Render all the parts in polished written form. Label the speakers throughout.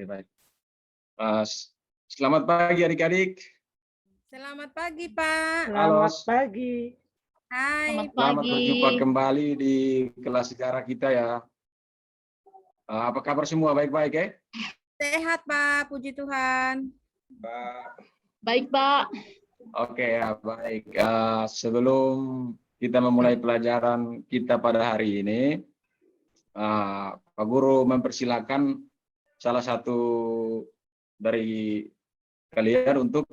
Speaker 1: baik. Selamat pagi adik-adik.
Speaker 2: Selamat pagi, Pak.
Speaker 1: Halo.
Speaker 3: Selamat pagi.
Speaker 2: Hai.
Speaker 1: Selamat berjumpa kembali di kelas sejarah kita ya. Apa kabar semua? Baik-baik ya?
Speaker 2: Sehat, Pak. Puji Tuhan.
Speaker 4: Baik, Pak.
Speaker 1: Oke ya, baik. Sebelum kita memulai pelajaran kita pada hari ini, Pak Guru mempersilakan salah satu dari kalian untuk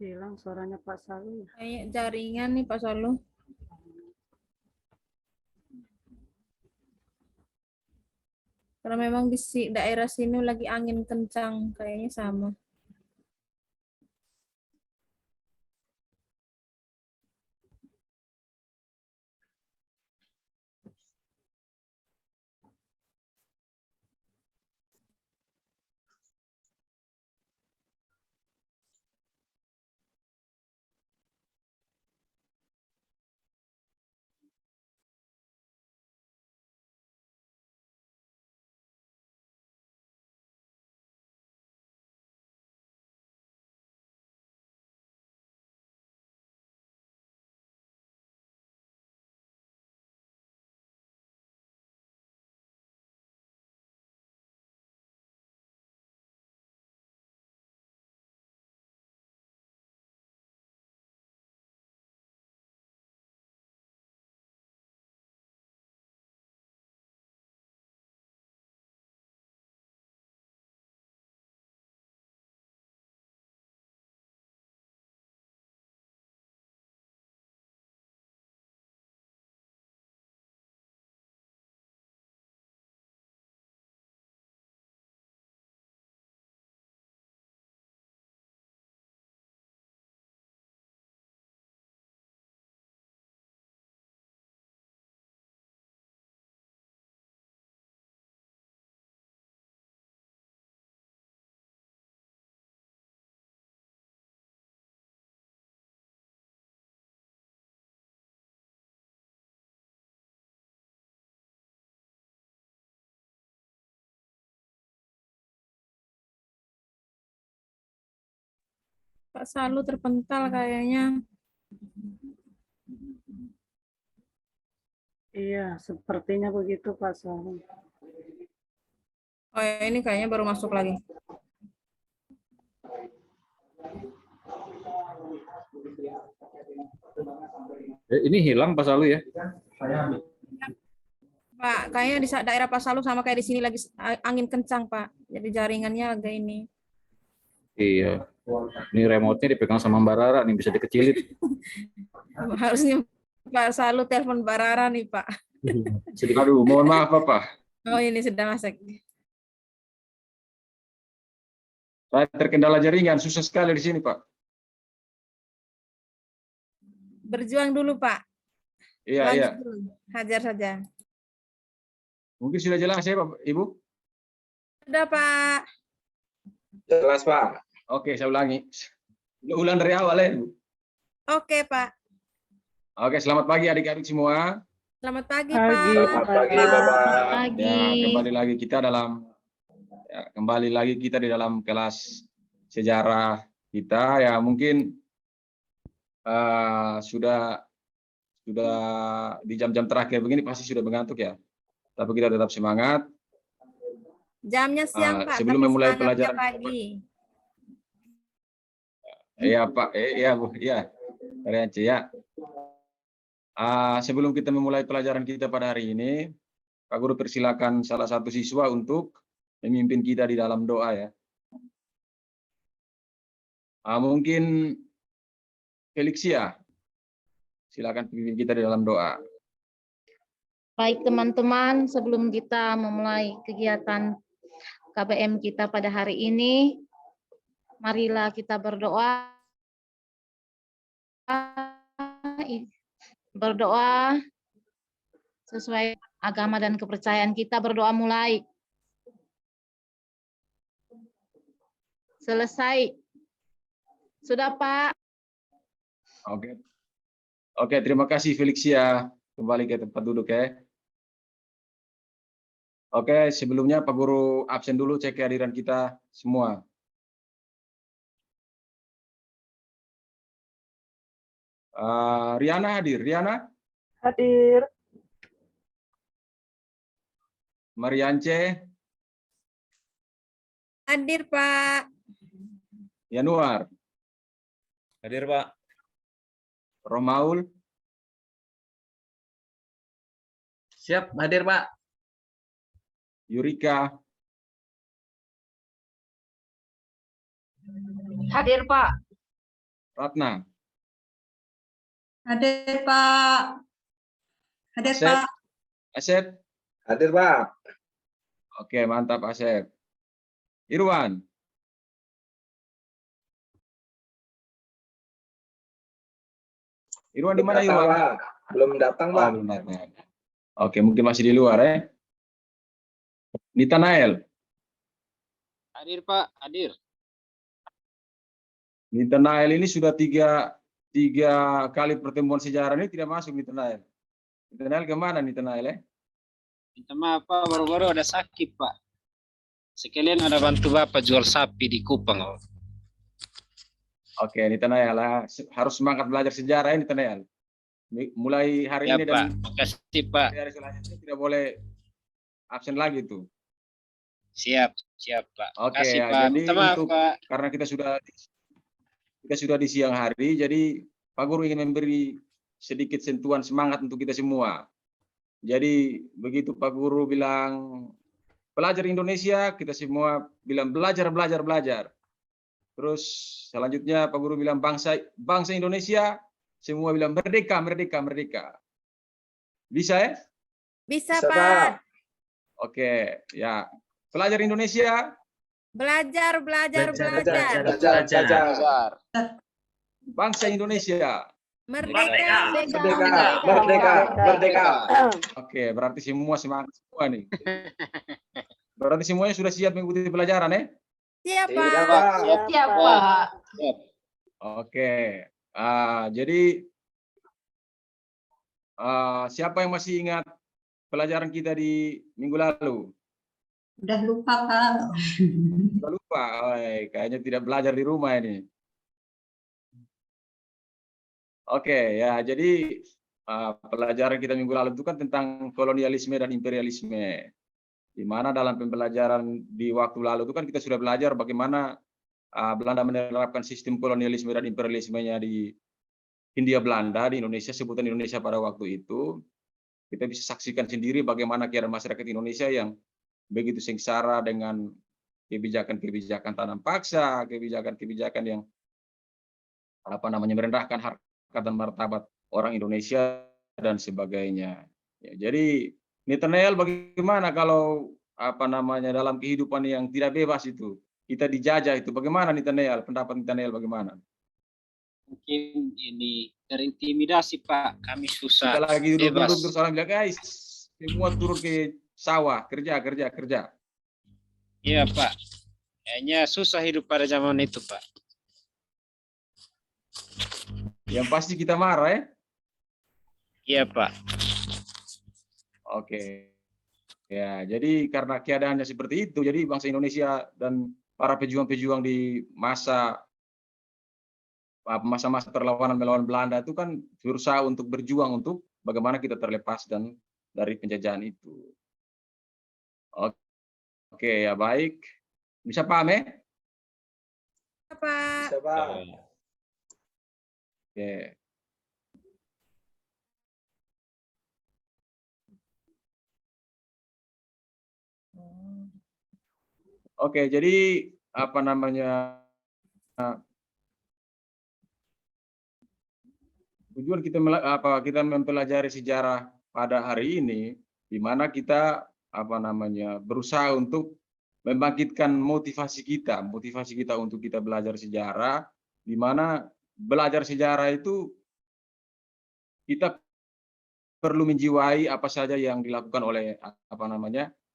Speaker 3: Hilang suaranya Pak Salu.
Speaker 2: Kayak jaringan nih, Pak Salu. Karena memang di daerah sini lagi angin kencang, kayaknya sama. Pak Salu terpental kayaknya.
Speaker 3: Iya, sepertinya begitu Pak Salu.
Speaker 2: Oh, ini kayaknya baru masuk lagi.
Speaker 1: Ini hilang Pak Salu ya?
Speaker 2: Pak, kayaknya di daerah Pak Salu sama kayak di sini lagi angin kencang, Pak. Jadi jaringannya agak ini.
Speaker 1: Iya. Ini remote-nya dipegang sama Mbak Rara nih, bisa dikecilin.
Speaker 2: Harusnya Pak Salu telepon Mbak Rara nih, Pak.
Speaker 1: Aduh, mohon maaf Bapak.
Speaker 2: Oh, ini sudah masuk.
Speaker 1: Saya terkendala jaringan, susah sekali di sini Pak.
Speaker 2: Berjuang dulu, Pak.
Speaker 1: Iya,
Speaker 2: Lanjut
Speaker 1: iya.
Speaker 2: dulu. Hajar saja.
Speaker 1: Mungkin sudah jelas ya Pak, Ibu?
Speaker 2: Sudah, Pak.
Speaker 5: Jelas, Pak.
Speaker 1: Oke, saya ulangi. Ulang dari awal ya, Ibu.
Speaker 2: Oke, Pak.
Speaker 1: Oke, selamat pagi adik-adik semua.
Speaker 2: Selamat pagi,
Speaker 3: Pagi,
Speaker 2: Pak.
Speaker 5: Selamat pagi, Bapak.
Speaker 4: Pagi.
Speaker 1: Ya, kembali lagi kita di dalam kelas sejarah kita. Ya, mungkin sudah di jam-jam terakhir begini pasti sudah mengantuk ya. Tapi kita tetap semangat.
Speaker 2: Jamnya siang, Pak.
Speaker 1: Sebelum
Speaker 2: tapi
Speaker 1: memulai
Speaker 2: semangatnya
Speaker 1: pelajaran
Speaker 2: pagi.
Speaker 1: Iya Pak, iya Bu, iya. Dari Aceh ya. Sebelum kita memulai pelajaran kita pada hari ini, Pak Guru persilakan salah satu siswa untuk memimpin kita di dalam doa ya. Mungkin Felixia, silakan pimpin kita di dalam doa.
Speaker 4: Baik teman-teman, sebelum kita memulai kegiatan KBM kita pada hari ini, marilah kita berdoa. Berdoa sesuai agama dan kepercayaan kita. Berdoa mulai. Selesai. Sudah, Pak.
Speaker 1: Oke. Oke, terima kasih Felixia. Kembali ke tempat duduk ya. Oke, sebelumnya Pak Guru absen dulu, cek kehadiran kita semua. Riana hadir. Riana?
Speaker 3: Hadir.
Speaker 1: Mariance?
Speaker 2: Hadir, Pak.
Speaker 1: Yanuar?
Speaker 5: Hadir, Pak.
Speaker 1: Romaul?
Speaker 5: Siap, hadir, Pak.
Speaker 1: Yurika?
Speaker 6: Hadir, Pak.
Speaker 1: Ratna?
Speaker 6: Hadir, Pak. Hadir,
Speaker 1: Asep?
Speaker 6: Pak.
Speaker 1: Asep?
Speaker 5: Hadir, Pak.
Speaker 1: Oke, mantap Asep. Irwan? Irwan di mana
Speaker 5: Datang,
Speaker 1: Irwan?
Speaker 5: Pak. Belum datang, Pak.
Speaker 1: Oh, belum datang. Oke, mungkin masih di luar ya. Nita Nael?
Speaker 7: Hadir Pak, hadir.
Speaker 1: Nita Nael ini sudah tiga kali pertemuan sejarah ini tidak masuk Nita Nael. Nita Nael kemana Nita Nael ya?
Speaker 7: Minta maaf Pak, baru-baru ada sakit Pak. Sekalian ada bantu Bapak jual sapi di Kupang. Oh.
Speaker 1: Oke, Nita Nael harus semangat belajar sejarah ya Nita Nael. Mulai hari
Speaker 7: Ya
Speaker 1: ini
Speaker 7: Pak,
Speaker 1: dan
Speaker 7: makasih Pak.
Speaker 1: hari selanjutnya tidak boleh absen lagi tuh.
Speaker 7: Siap, siap Pak.
Speaker 1: Oke,
Speaker 7: Makasih
Speaker 1: ya,
Speaker 7: Pak.
Speaker 1: jadi
Speaker 7: Minta maaf
Speaker 1: untuk
Speaker 7: Pak.
Speaker 1: karena kita sudah di siang hari, jadi Pak Guru ingin memberi sedikit sentuhan semangat untuk kita semua. Jadi begitu Pak Guru bilang pelajar Indonesia, kita semua bilang belajar. Terus selanjutnya Pak Guru bilang bangsa Indonesia, semua bilang merdeka. Bisa ya?
Speaker 2: Bisa,
Speaker 5: Bisa,
Speaker 2: Pak.
Speaker 5: Pak.
Speaker 1: Oke, ya. Pelajar Indonesia,
Speaker 2: Belajar.
Speaker 5: Belajar.
Speaker 7: Belajar.
Speaker 1: bangsa Indonesia.
Speaker 2: Merdeka.
Speaker 5: Merdeka.
Speaker 1: Oke, berarti semua semangat semua nih. Berarti semuanya sudah siap mengikuti pelajaran ya?
Speaker 2: Siap,
Speaker 5: Iya,
Speaker 2: Pak.
Speaker 5: Pak.
Speaker 6: Siap, Pak.
Speaker 7: Siap.
Speaker 1: Oke, jadi siapa yang masih ingat pelajaran kita di minggu lalu?
Speaker 6: Udah lupa, Pak.
Speaker 1: Sudah lupa, kayaknya tidak belajar di rumah ini. Oke, ya jadi pelajaran kita minggu lalu itu kan tentang kolonialisme dan imperialisme. Di mana dalam pembelajaran di waktu lalu itu kan kita sudah belajar bagaimana Belanda menerapkan sistem kolonialisme dan imperialismenya di Hindia Belanda, di Indonesia, sebutan Indonesia pada waktu itu. Kita bisa saksikan sendiri bagaimana keadaan masyarakat Indonesia yang begitu sengsara dengan kebijakan-kebijakan tanam paksa, kebijakan-kebijakan yang merendahkan harkat dan martabat orang Indonesia dan sebagainya. Ya, jadi Nathaniel, bagaimana kalau dalam kehidupan yang tidak bebas itu kita dijajah itu, bagaimana Nathaniel? Pendapat Nathaniel bagaimana?
Speaker 7: Mungkin ini terintimidasi Pak. Kami susah.
Speaker 1: Kita lagi
Speaker 7: bebas.
Speaker 1: duduk terus orang bilang, guys, semua turun ke sawah, kerja.
Speaker 7: Iya Pak. Kayaknya susah hidup pada zaman itu Pak.
Speaker 1: Yang pasti kita marah ya.
Speaker 7: Iya Pak.
Speaker 1: Oke. Ya, jadi karena keadaannya seperti itu, jadi bangsa Indonesia dan para pejuang-pejuang di masa perlawanan melawan Belanda itu kan berusaha untuk berjuang untuk bagaimana kita terlepas dari penjajahan itu. Oke, ya baik. Bisa paham ya?
Speaker 2: Pak.
Speaker 5: Bisa, Pak.
Speaker 1: Oke. Oke, jadi tujuan kita mempelajari sejarah pada hari ini, di mana kita berusaha untuk membangkitkan motivasi kita untuk kita belajar sejarah, di mana belajar sejarah itu kita perlu menjiwai apa saja yang dilakukan oleh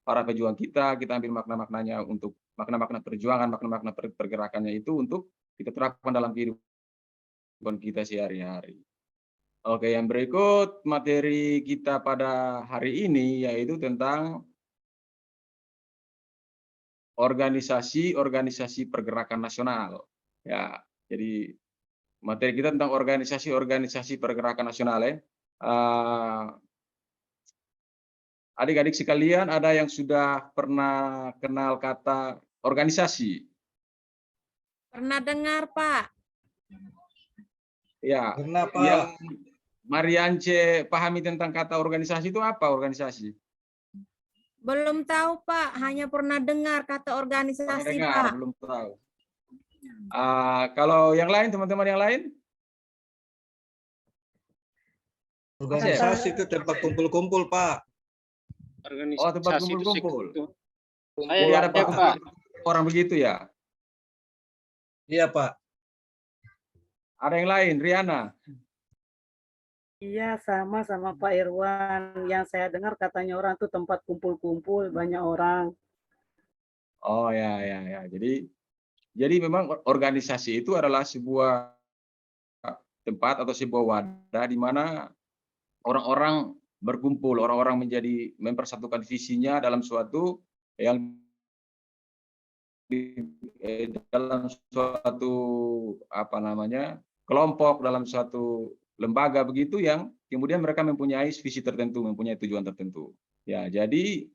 Speaker 1: para pejuang kita ambil makna-maknanya untuk makna-makna perjuangan, makna-makna pergerakannya itu untuk kita terapkan dalam kehidupan kita sehari-hari. Oke, yang berikut materi kita pada hari ini yaitu tentang organisasi pergerakan nasional. Ya, jadi materi kita tentang organisasi pergerakan nasional ya. Adik-adik sekalian, ada yang sudah pernah kenal kata organisasi?
Speaker 2: Pernah dengar, Pak?
Speaker 1: Ya.
Speaker 5: Kenapa?
Speaker 1: Yang Mariance pahami tentang kata organisasi itu apa organisasi?
Speaker 2: Belum tahu, Pak. Hanya pernah dengar kata organisasi,
Speaker 1: Dengar,
Speaker 2: Pak.
Speaker 1: belum tahu. Kalau yang lain, teman-teman yang lain?
Speaker 5: Organisasi itu tempat kumpul-kumpul, Pak.
Speaker 1: Oh, tempat
Speaker 7: Organisasi itu
Speaker 1: kumpul-kumpul.
Speaker 7: Saya
Speaker 1: Jadi ada
Speaker 7: ada, Pak.
Speaker 1: orang begitu ya?
Speaker 5: Iya, Pak.
Speaker 1: Ada yang lain, Riana?
Speaker 3: Iya, sama Pak Irwan. Yang saya dengar katanya orang tuh tempat kumpul-kumpul banyak orang.
Speaker 1: Oh ya. Jadi memang organisasi itu adalah sebuah tempat atau sebuah wadah di mana orang-orang berkumpul, orang-orang mempersatukan visinya dalam suatu kelompok, dalam suatu lembaga begitu yang kemudian mereka mempunyai visi tertentu, mempunyai tujuan tertentu. Ya, jadi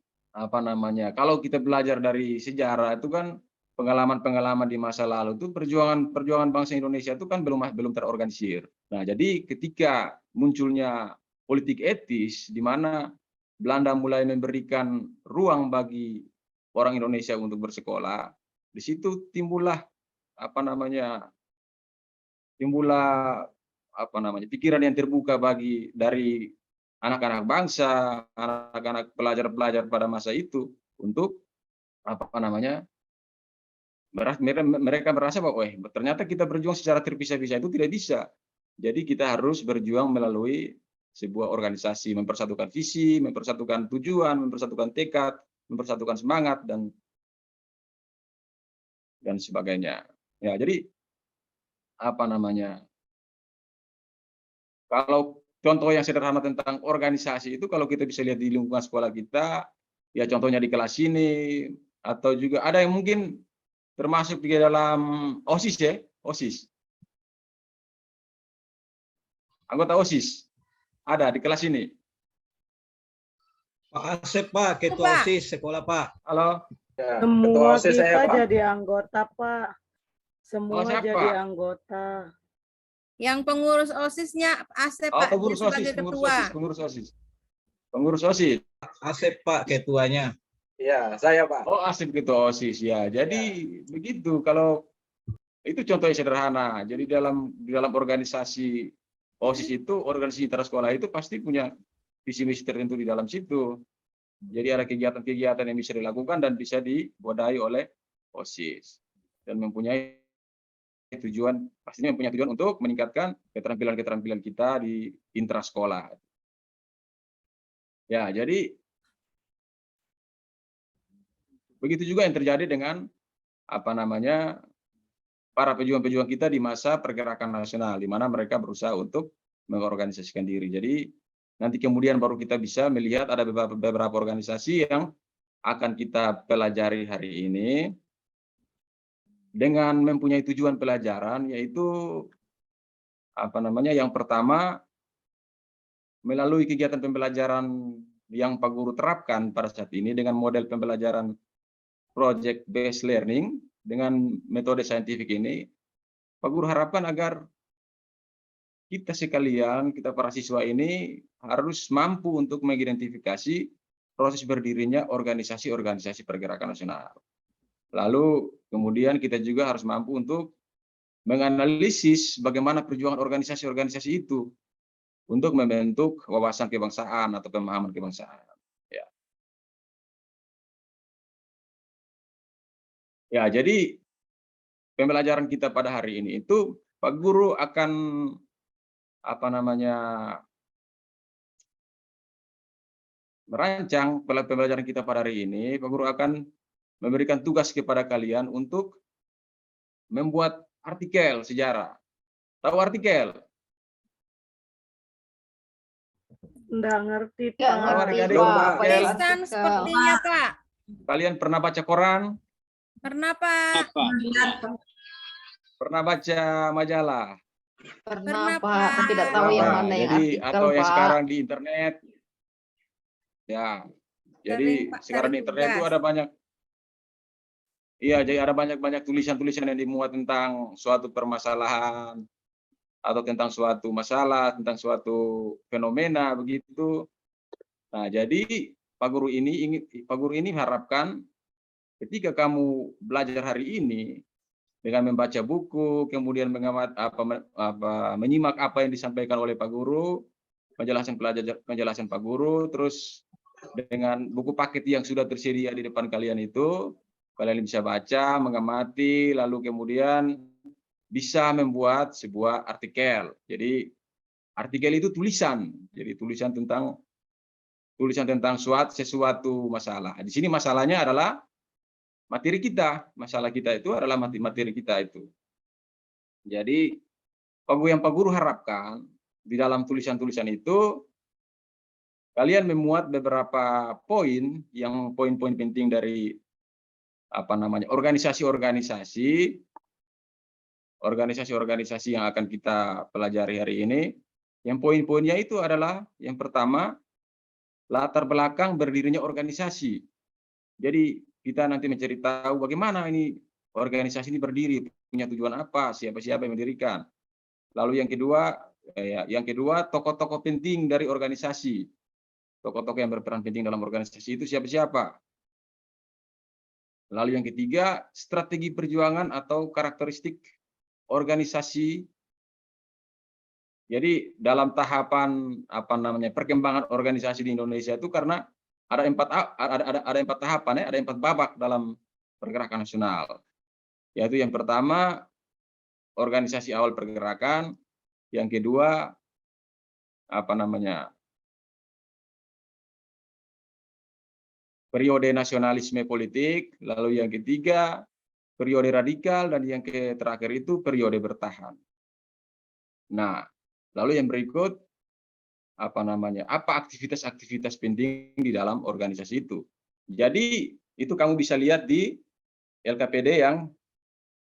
Speaker 1: kalau kita belajar dari sejarah itu kan pengalaman-pengalaman di masa lalu itu perjuangan bangsa Indonesia itu kan belum terorganisir. Nah, jadi ketika munculnya politik etis di mana Belanda mulai memberikan ruang bagi orang Indonesia untuk bersekolah, di situ timbullah pikiran yang terbuka dari anak-anak bangsa, anak-anak pelajar-pelajar pada masa itu untuk mereka merasa bahwa ternyata kita berjuang secara terpisah-pisah itu tidak bisa. Jadi kita harus berjuang melalui sebuah organisasi, mempersatukan visi, mempersatukan tujuan, mempersatukan tekad, mempersatukan semangat dan sebagainya. Ya, jadi kalau contoh yang sederhana tentang organisasi itu kalau kita bisa lihat di lingkungan sekolah kita, ya contohnya di kelas ini atau juga ada yang mungkin termasuk di dalam OSIS ya, OSIS. Anggota OSIS ada di kelas ini.
Speaker 5: Pak Asep, Pak, Ketua
Speaker 2: Pak.
Speaker 5: OSIS sekolah, Pak.
Speaker 1: Halo.
Speaker 5: Ya,
Speaker 3: Semua
Speaker 5: OSIS
Speaker 3: kita
Speaker 5: saya, Pak.
Speaker 3: jadi anggota, Pak. Semua
Speaker 1: siapa?
Speaker 3: jadi anggota.
Speaker 2: Yang pengurus OSIS-nya Asep, Pak. Dia
Speaker 1: Pengurus
Speaker 2: sebagai
Speaker 1: OSIS,
Speaker 2: ketua.
Speaker 1: Pengurus OSIS.
Speaker 5: Asep, Pak, ketuanya.
Speaker 8: Iya, saya Pak.
Speaker 1: Oh, Asep ketua OSIS ya. Jadi begitu kalau itu contohnya sederhana. Jadi dalam organisasi OSIS itu, organisasi intersekolah itu pasti punya visi misi tertentu di dalam situ. Jadi ada kegiatan-kegiatan yang bisa dilakukan dan bisa diwadahi oleh OSIS dan pastinya mempunyai tujuan untuk meningkatkan keterampilan kita di intrasekolah. Ya, jadi begitu juga yang terjadi dengan para pejuang-pejuang kita di masa pergerakan nasional, di mana mereka berusaha untuk mengorganisasikan diri. Jadi nanti kemudian baru kita bisa melihat ada beberapa organisasi yang akan kita pelajari hari ini dengan mempunyai tujuan pelajaran, yaitu yang pertama melalui kegiatan pembelajaran yang Pak Guru terapkan pada saat ini dengan model pembelajaran project based learning dengan metode saintifik ini, Pak Guru harapkan agar kita sekalian, kita para siswa ini harus mampu untuk mengidentifikasi proses berdirinya organisasi-organisasi pergerakan nasional. Lalu kemudian kita juga harus mampu untuk menganalisis bagaimana perjuangan organisasi-organisasi itu untuk membentuk wawasan kebangsaan atau pemahaman kebangsaan. Ya, jadi pembelajaran kita pada hari ini itu Pak Guru akan merancang pembelajaran kita pada hari ini, Pak Guru akan memberikan tugas kepada kalian untuk membuat artikel sejarah. Tahu artikel?
Speaker 3: Nggak ngerti,
Speaker 6: Nggak
Speaker 3: Pak.
Speaker 6: ngerti,
Speaker 1: Adik-adik,
Speaker 6: Pak.
Speaker 1: Pak.
Speaker 6: Apa itu
Speaker 2: Tulisan
Speaker 6: artikel?
Speaker 2: sepertinya, Pak.
Speaker 1: Kalian pernah baca koran?
Speaker 2: Pernah, Pak.
Speaker 7: Apa?
Speaker 6: Lihat, Pak.
Speaker 1: Pernah baca majalah?
Speaker 6: Pernah,
Speaker 2: Pernah,
Speaker 6: Pak.
Speaker 2: Pak.
Speaker 6: Tidak tahu yang
Speaker 1: Apa?
Speaker 6: mana yang
Speaker 1: Jadi
Speaker 6: artikel,
Speaker 1: atau yang
Speaker 6: Pak.
Speaker 1: sekarang di internet? Ya, jadi
Speaker 2: Sering, Pak,
Speaker 1: sekarang
Speaker 2: cari
Speaker 1: di internet itu
Speaker 2: tugas.
Speaker 1: ada banyak. Iya, jadi ada banyak tulisan-tulisan yang dimuat tentang suatu permasalahan atau tentang suatu masalah, tentang suatu fenomena begitu. Nah, jadi Pak Guru ini harapkan ketika kamu belajar hari ini dengan membaca buku, kemudian menyimak apa yang disampaikan oleh Pak Guru, penjelasan Pak Guru, terus dengan buku paket yang sudah tersedia di depan kalian itu, kalian bisa baca, mengamati, lalu kemudian bisa membuat sebuah artikel. Jadi artikel itu tulisan, jadi tulisan tentang sesuatu masalah. Di sini masalahnya adalah materi kita, masalah kita itu adalah materi kita itu. Jadi yang Pak Guru harapkan di dalam tulisan-tulisan itu kalian memuat beberapa poin poin-poin penting dari organisasi yang akan kita pelajari hari ini. Yang poin-poinnya itu adalah yang pertama, latar belakang berdirinya organisasi. Jadi kita nanti mencari tahu bagaimana ini organisasi ini berdiri, punya tujuan apa, siapa-siapa yang mendirikan. Lalu yang kedua tokoh-tokoh penting dari organisasi. Tokoh-tokoh yang berperan penting dalam organisasi itu siapa-siapa. Lalu yang ketiga, strategi perjuangan atau karakteristik organisasi. Jadi dalam tahapan perkembangan organisasi di Indonesia itu karena ada empat tahapan ya, ada 4 babak dalam pergerakan nasional. Yaitu yang pertama organisasi awal pergerakan, yang kedua periode nasionalisme politik, lalu yang ketiga periode radikal, dan yang terakhir itu periode bertahan. Nah, lalu yang berikut apa aktivitas-aktivitas penting di dalam organisasi itu. Jadi itu kamu bisa lihat di LKPD yang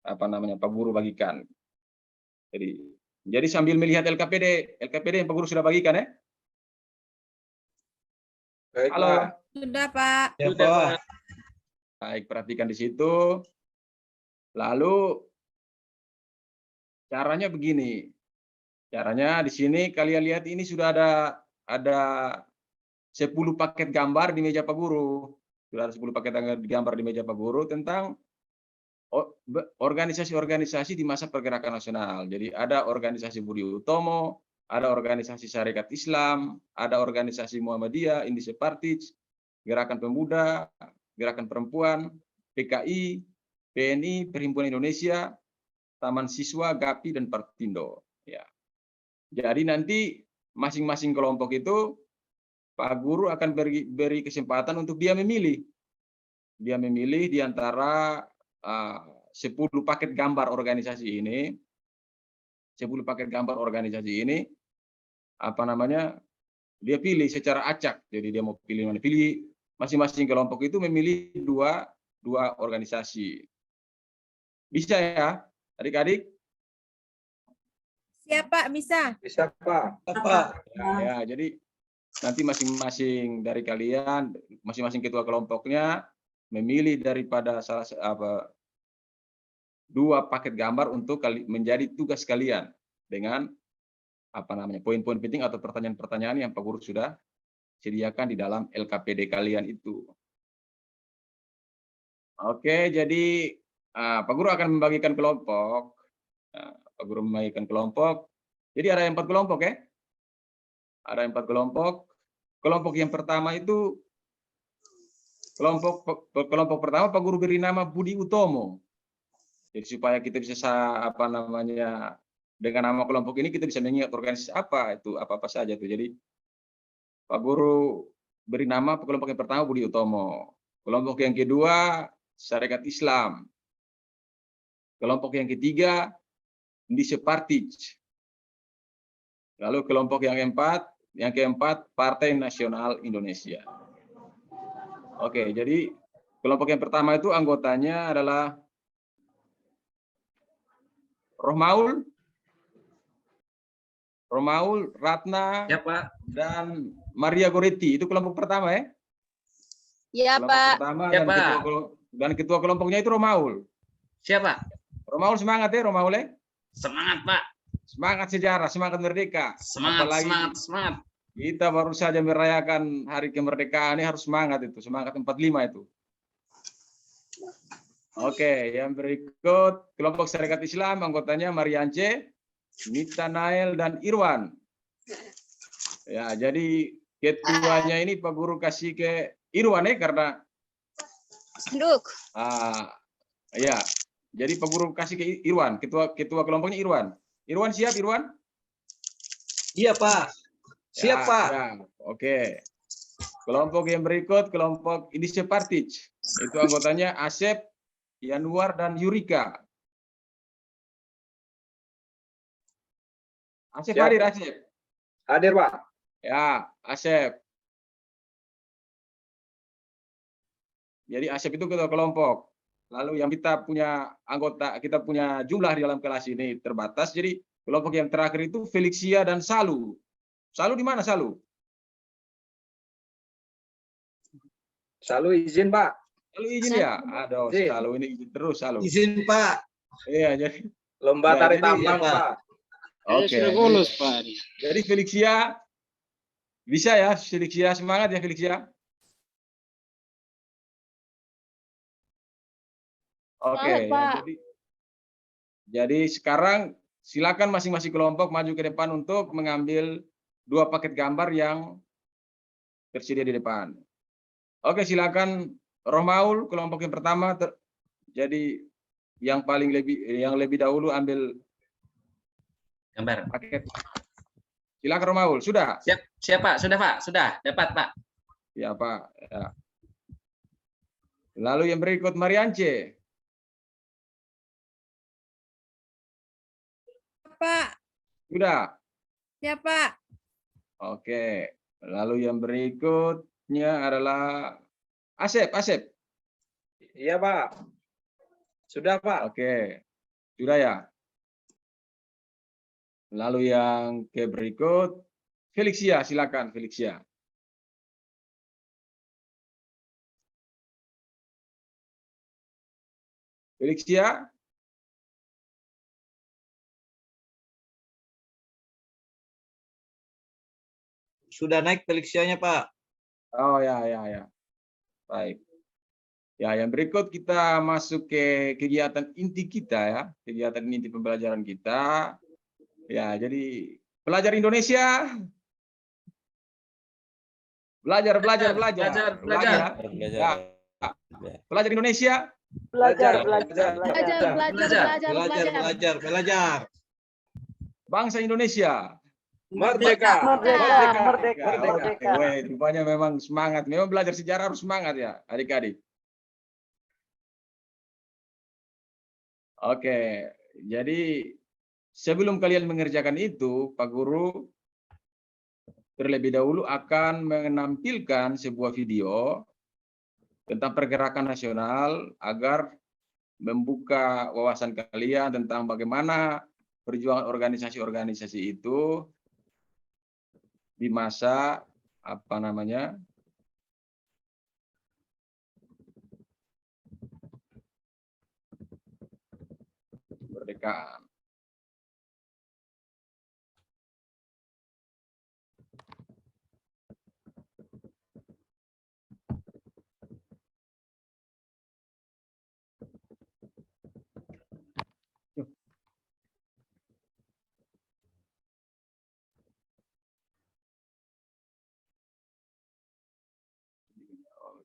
Speaker 1: Pak Guru bagikan. Jadi sambil melihat LKPD yang Pak Guru sudah bagikan ya.
Speaker 5: Baik,
Speaker 1: Halo.
Speaker 5: Pak.
Speaker 2: Sudah, Pak.
Speaker 5: Ya, Pak.
Speaker 1: Baik, perhatikan di situ. Lalu caranya begini. Caranya di sini kalian lihat ini sudah ada 10 paket gambar di meja Pak Guru. Sudah ada 10 paket gambar di meja Pak Guru tentang organisasi-organisasi di masa pergerakan nasional. Jadi ada organisasi Budi Utomo, ada organisasi Syarikat Islam, ada organisasi Muhammadiyah, Indonesia Partij, Gerakan Pemuda, Gerakan Perempuan, PKI, PNI, Perhimpunan Indonesia, Taman Siswa, GAPI, dan Partindo. Ya. Jadi nanti masing-masing kelompok itu Pak Guru akan beri kesempatan untuk dia memilih. Dia memilih di antara 10 paket gambar organisasi ini. 10 paket gambar organisasi ini dia pilih secara acak. Jadi dia mau pilih mana? Pilih masing-masing kelompok itu memilih dua organisasi. Bisa ya, adik-adik?
Speaker 2: Siap, Pak, bisa.
Speaker 5: Bisa, Pak. Pak.
Speaker 1: Ya, jadi nanti masing-masing dari kalian, masing-masing ketua kelompoknya memilih daripada 2 paket gambar untuk menjadi tugas kalian dengan poin-poin penting atau pertanyaan-pertanyaan yang Pak Guru sudah sediakan di dalam LKPD kalian itu. Oke, jadi Pak Guru akan membagikan kelompok. Pak Guru membagikan kelompok. Jadi ada 4 kelompok ya. Ada 4 kelompok. Kelompok yang pertama itu kelompok pertama Pak Guru beri nama Budi Utomo. Jadi supaya kita bisa dengan nama kelompok ini kita bisa mengingat organisasi apa saja itu. Jadi Pak Guru beri nama kelompok yang pertama Budi Utomo. Kelompok yang kedua Syarikat Islam. Kelompok yang ketiga Indonesia Partij. Lalu kelompok yang keempat Partai Nasional Indonesia. Oke, jadi kelompok yang pertama itu anggotanya adalah Romaul, Ratna,
Speaker 5: Ya, Pak.
Speaker 1: dan Maria Goretti. Itu kelompok pertama ya?
Speaker 4: Iya,
Speaker 1: Kelompok
Speaker 4: Pak.
Speaker 1: pertama
Speaker 5: Ya,
Speaker 1: dan
Speaker 5: Pak.
Speaker 1: ketua kelompoknya itu Romaul.
Speaker 5: Siapa?
Speaker 1: Romaul semangat ya, Romaul ya?
Speaker 5: Semangat, Pak.
Speaker 1: Semangat sejarah, semangat merdeka.
Speaker 5: Semangat,
Speaker 1: Apalagi
Speaker 5: semangat, semangat.
Speaker 1: kita baru saja merayakan hari kemerdekaan, ini harus semangat itu, semangat 45 itu. Oke, yang berikut kelompok Syarikat Islam, anggotanya Mariance, Nita Nael, dan Irwan. Ya, jadi ketuanya ini Pak Guru kasih ke Irwan ya, karena ya, jadi Pak Guru kasih ke Irwan, ketua kelompoknya Irwan. Irwan siap, Irwan?
Speaker 5: Iya, Pak. Siap,
Speaker 1: Ya,
Speaker 5: Pak.
Speaker 1: ya, oke. Kelompok yang berikut, kelompok Indonesia Partij. Itu anggotanya Asep, Yanuar, dan Yurika. Asep
Speaker 5: Siap.
Speaker 1: hadir, Asep.
Speaker 5: Hadir, Pak.
Speaker 1: Ya, Asep. Jadi Asep itu ketua kelompok. Lalu yang kita punya anggota, kita punya jumlah di dalam kelas ini terbatas. Jadi kelompok yang terakhir itu Felixia dan Salu. Salu di mana Salu?
Speaker 5: Selalu izin, Pak.
Speaker 1: Salu izin ya? Aduh,
Speaker 5: Izin.
Speaker 1: Salu ini izin terus Salu.
Speaker 5: Izin, Pak.
Speaker 1: Iya, jadi
Speaker 5: Lomba
Speaker 1: Ya,
Speaker 5: tarik
Speaker 1: jadi,
Speaker 5: tambang,
Speaker 1: ya,
Speaker 5: Pak.
Speaker 1: oke.
Speaker 7: Sudah lulus, Pak.
Speaker 1: Jadi Felixia bisa ya, Felixia semangat ya Felixia. Oke,
Speaker 4: Semangat,
Speaker 1: ya,
Speaker 4: Pak.
Speaker 1: jadi sekarang silakan masing-masing kelompok maju ke depan untuk mengambil 2 paket gambar yang tersedia di depan. Oke, silakan Romaul kelompok yang pertama jadi yang lebih dahulu ambil
Speaker 5: Gambar.
Speaker 1: paket. Silakan Romaul, sudah?
Speaker 5: Siap, Pak. Sudah, Pak. Sudah. Dapat, Pak.
Speaker 1: Ya, Pak. Ya. Lalu yang berikut Mariance.
Speaker 2: Pak.
Speaker 1: Sudah?
Speaker 2: Ya, Pak.
Speaker 1: Oke. Lalu yang berikutnya adalah Asep.
Speaker 5: Iya, Pak. Sudah, Pak.
Speaker 1: Oke. Sudah ya? Lalu yang ke berikut Felixia, silakan Felixia. Felixia?
Speaker 5: Sudah naik Felixianya, Pak.
Speaker 1: Oh ya. Baik. Ya, yang berikut kita masuk ke kegiatan inti kita ya, kegiatan inti pembelajaran kita. Ya, jadi pelajar Indonesia belajar.
Speaker 5: Belajar.
Speaker 1: Ya. Pelajar Indonesia
Speaker 3: Belajar.
Speaker 4: Belajar.
Speaker 1: bangsa Indonesia
Speaker 5: Merdeka.
Speaker 3: Merdeka.
Speaker 1: Weh, rupanya memang semangat. Memang belajar sejarah harus semangat ya, adik-adik. Oke, jadi sebelum kalian mengerjakan itu, Pak Guru terlebih dahulu akan menampilkan sebuah video tentang pergerakan nasional agar membuka wawasan kalian tentang bagaimana perjuangan organisasi-organisasi itu di masa kemerdekaan.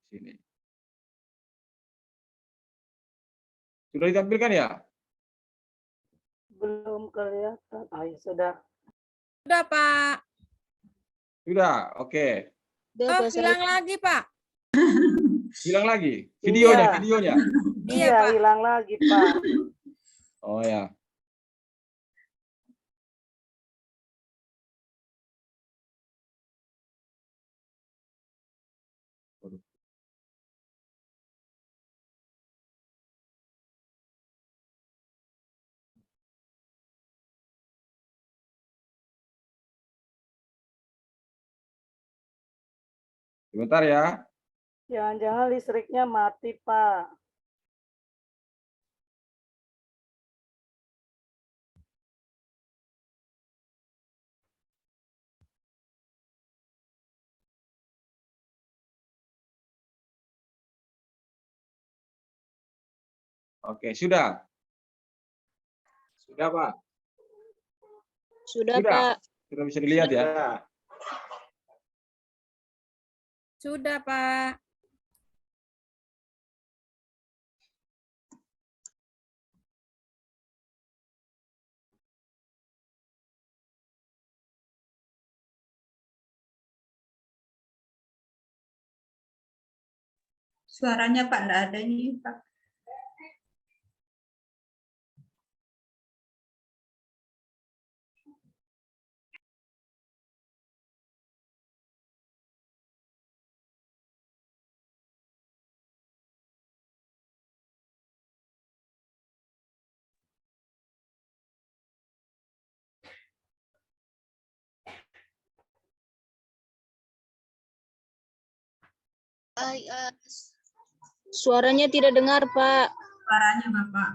Speaker 1: Sini. Sudah ditampilkan ya?
Speaker 3: Belum kelihatan. Oh, ya sudah.
Speaker 2: Sudah, Pak.
Speaker 1: Sudah, oke.
Speaker 2: Oh, hilang lagi, Pak.
Speaker 1: Hilang lagi videonya,
Speaker 3: Iya.
Speaker 1: videonya.
Speaker 2: Iya,
Speaker 3: Iya,
Speaker 2: Pak.
Speaker 3: hilang lagi, Pak.
Speaker 1: Oh ya. Sebentar ya.
Speaker 3: Jangan-jangan listriknya mati, Pak.
Speaker 1: Oke, sudah.
Speaker 5: Sudah, Pak.
Speaker 2: Sudah,
Speaker 1: Sudah.
Speaker 2: Pak.
Speaker 1: Sudah bisa dilihat ya.
Speaker 2: Sudah, Pak.
Speaker 6: Suaranya Pak enggak ada ini, Pak.
Speaker 2: Suaranya tidak dengar, Pak.
Speaker 6: Suaranya Bapak.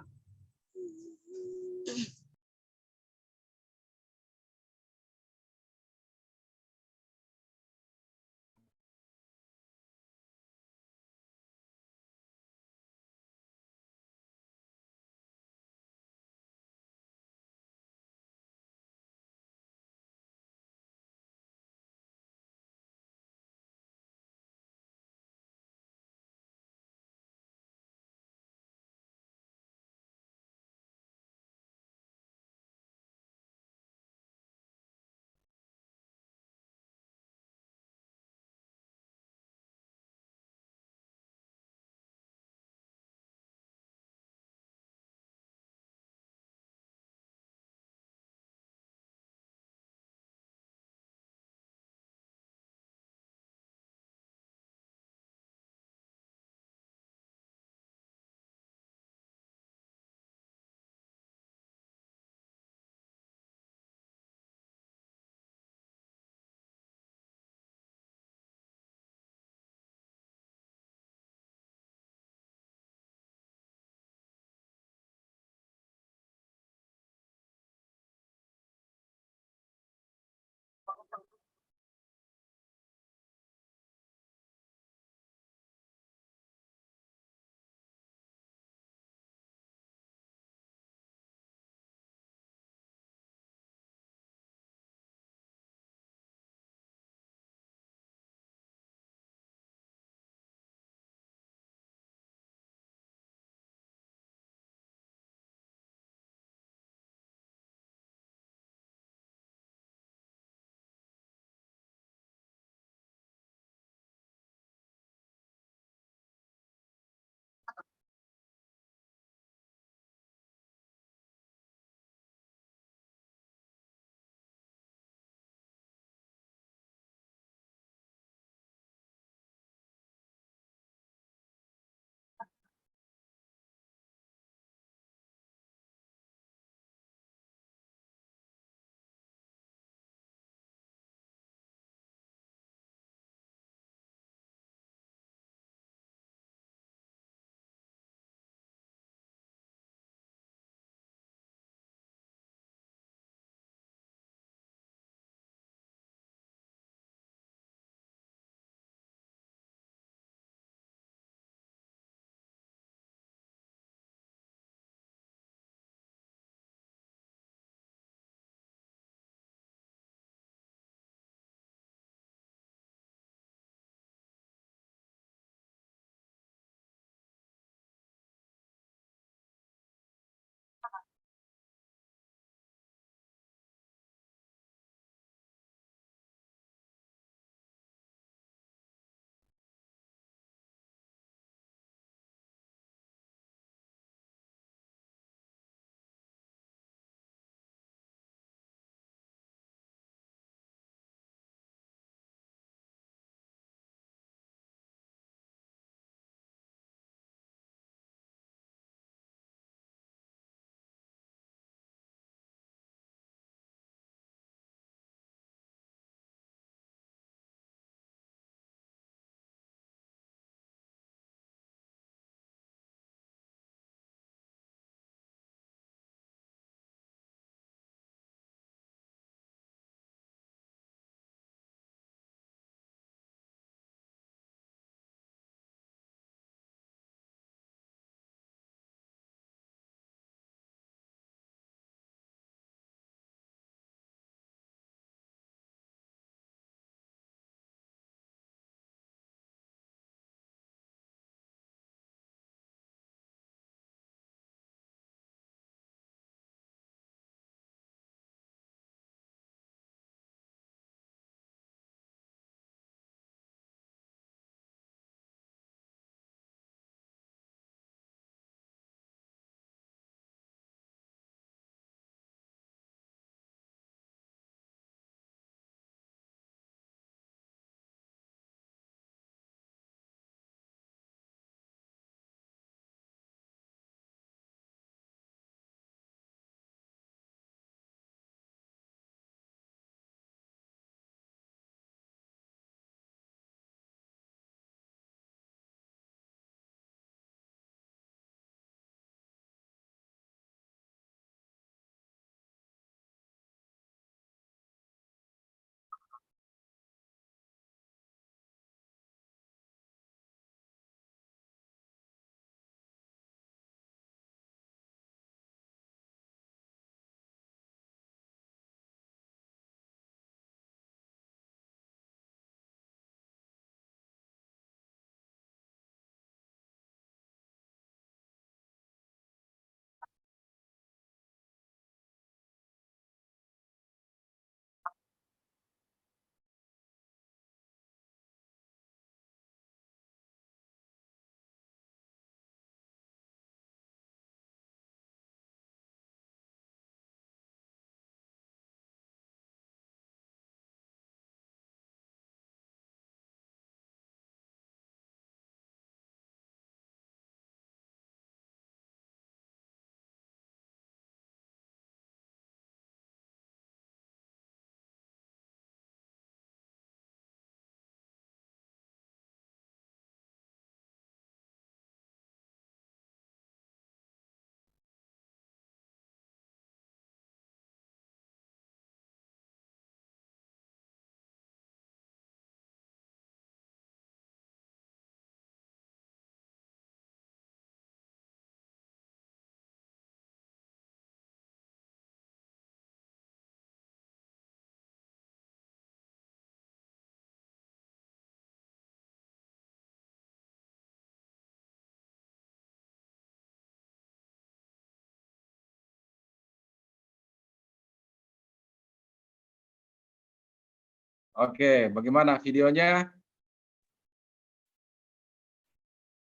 Speaker 1: Oke, bagaimana videonya?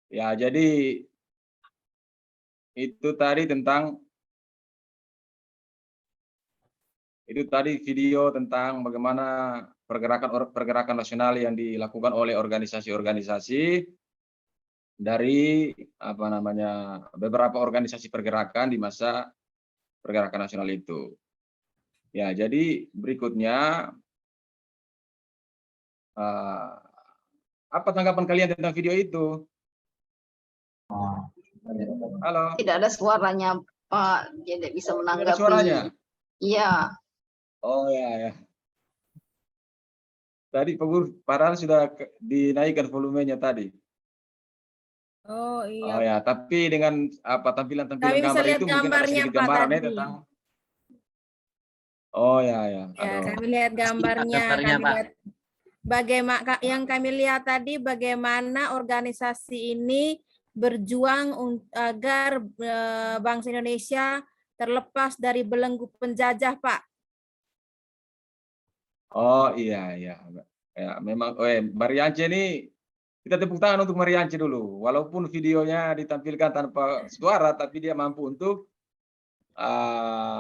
Speaker 1: Ya, jadi itu tadi video tentang bagaimana pergerakan nasional yang dilakukan oleh organisasi-organisasi dari beberapa organisasi pergerakan di masa pergerakan nasional itu. Ya, jadi berikutnya apa tanggapan kalian tentang video itu? Halo,
Speaker 8: Tidak ada suaranya, Pak. Jadi bisa
Speaker 1: ada
Speaker 8: menanggapi.
Speaker 1: suaranya?
Speaker 8: Iya.
Speaker 1: Oh ya. Tadi padahal sudah dinaikkan volumenya tadi.
Speaker 2: Oh
Speaker 1: Oh
Speaker 2: iya.
Speaker 1: ya, tapi dengan tampilan-tampilan
Speaker 2: Kami bisa
Speaker 1: gambar
Speaker 2: lihat
Speaker 1: itu mungkin ada
Speaker 2: gambarnya,
Speaker 1: sedikit
Speaker 2: Pak,
Speaker 1: gambaran ya
Speaker 2: tadi.
Speaker 1: tentang. Oh ya.
Speaker 2: Ya,
Speaker 1: Aduh.
Speaker 2: kami lihat gambarnya.
Speaker 7: gambarnya,
Speaker 2: Kami
Speaker 7: Pak.
Speaker 2: lihat bagaimana yang kami lihat tadi, bagaimana organisasi ini berjuang agar bangsa Indonesia terlepas dari belenggu penjajah, Pak.
Speaker 1: Oh iya. Ya, memang Mariance ini kita tepuk tangan untuk Mariance dulu. Walaupun videonya ditampilkan tanpa suara, tapi dia mampu untuk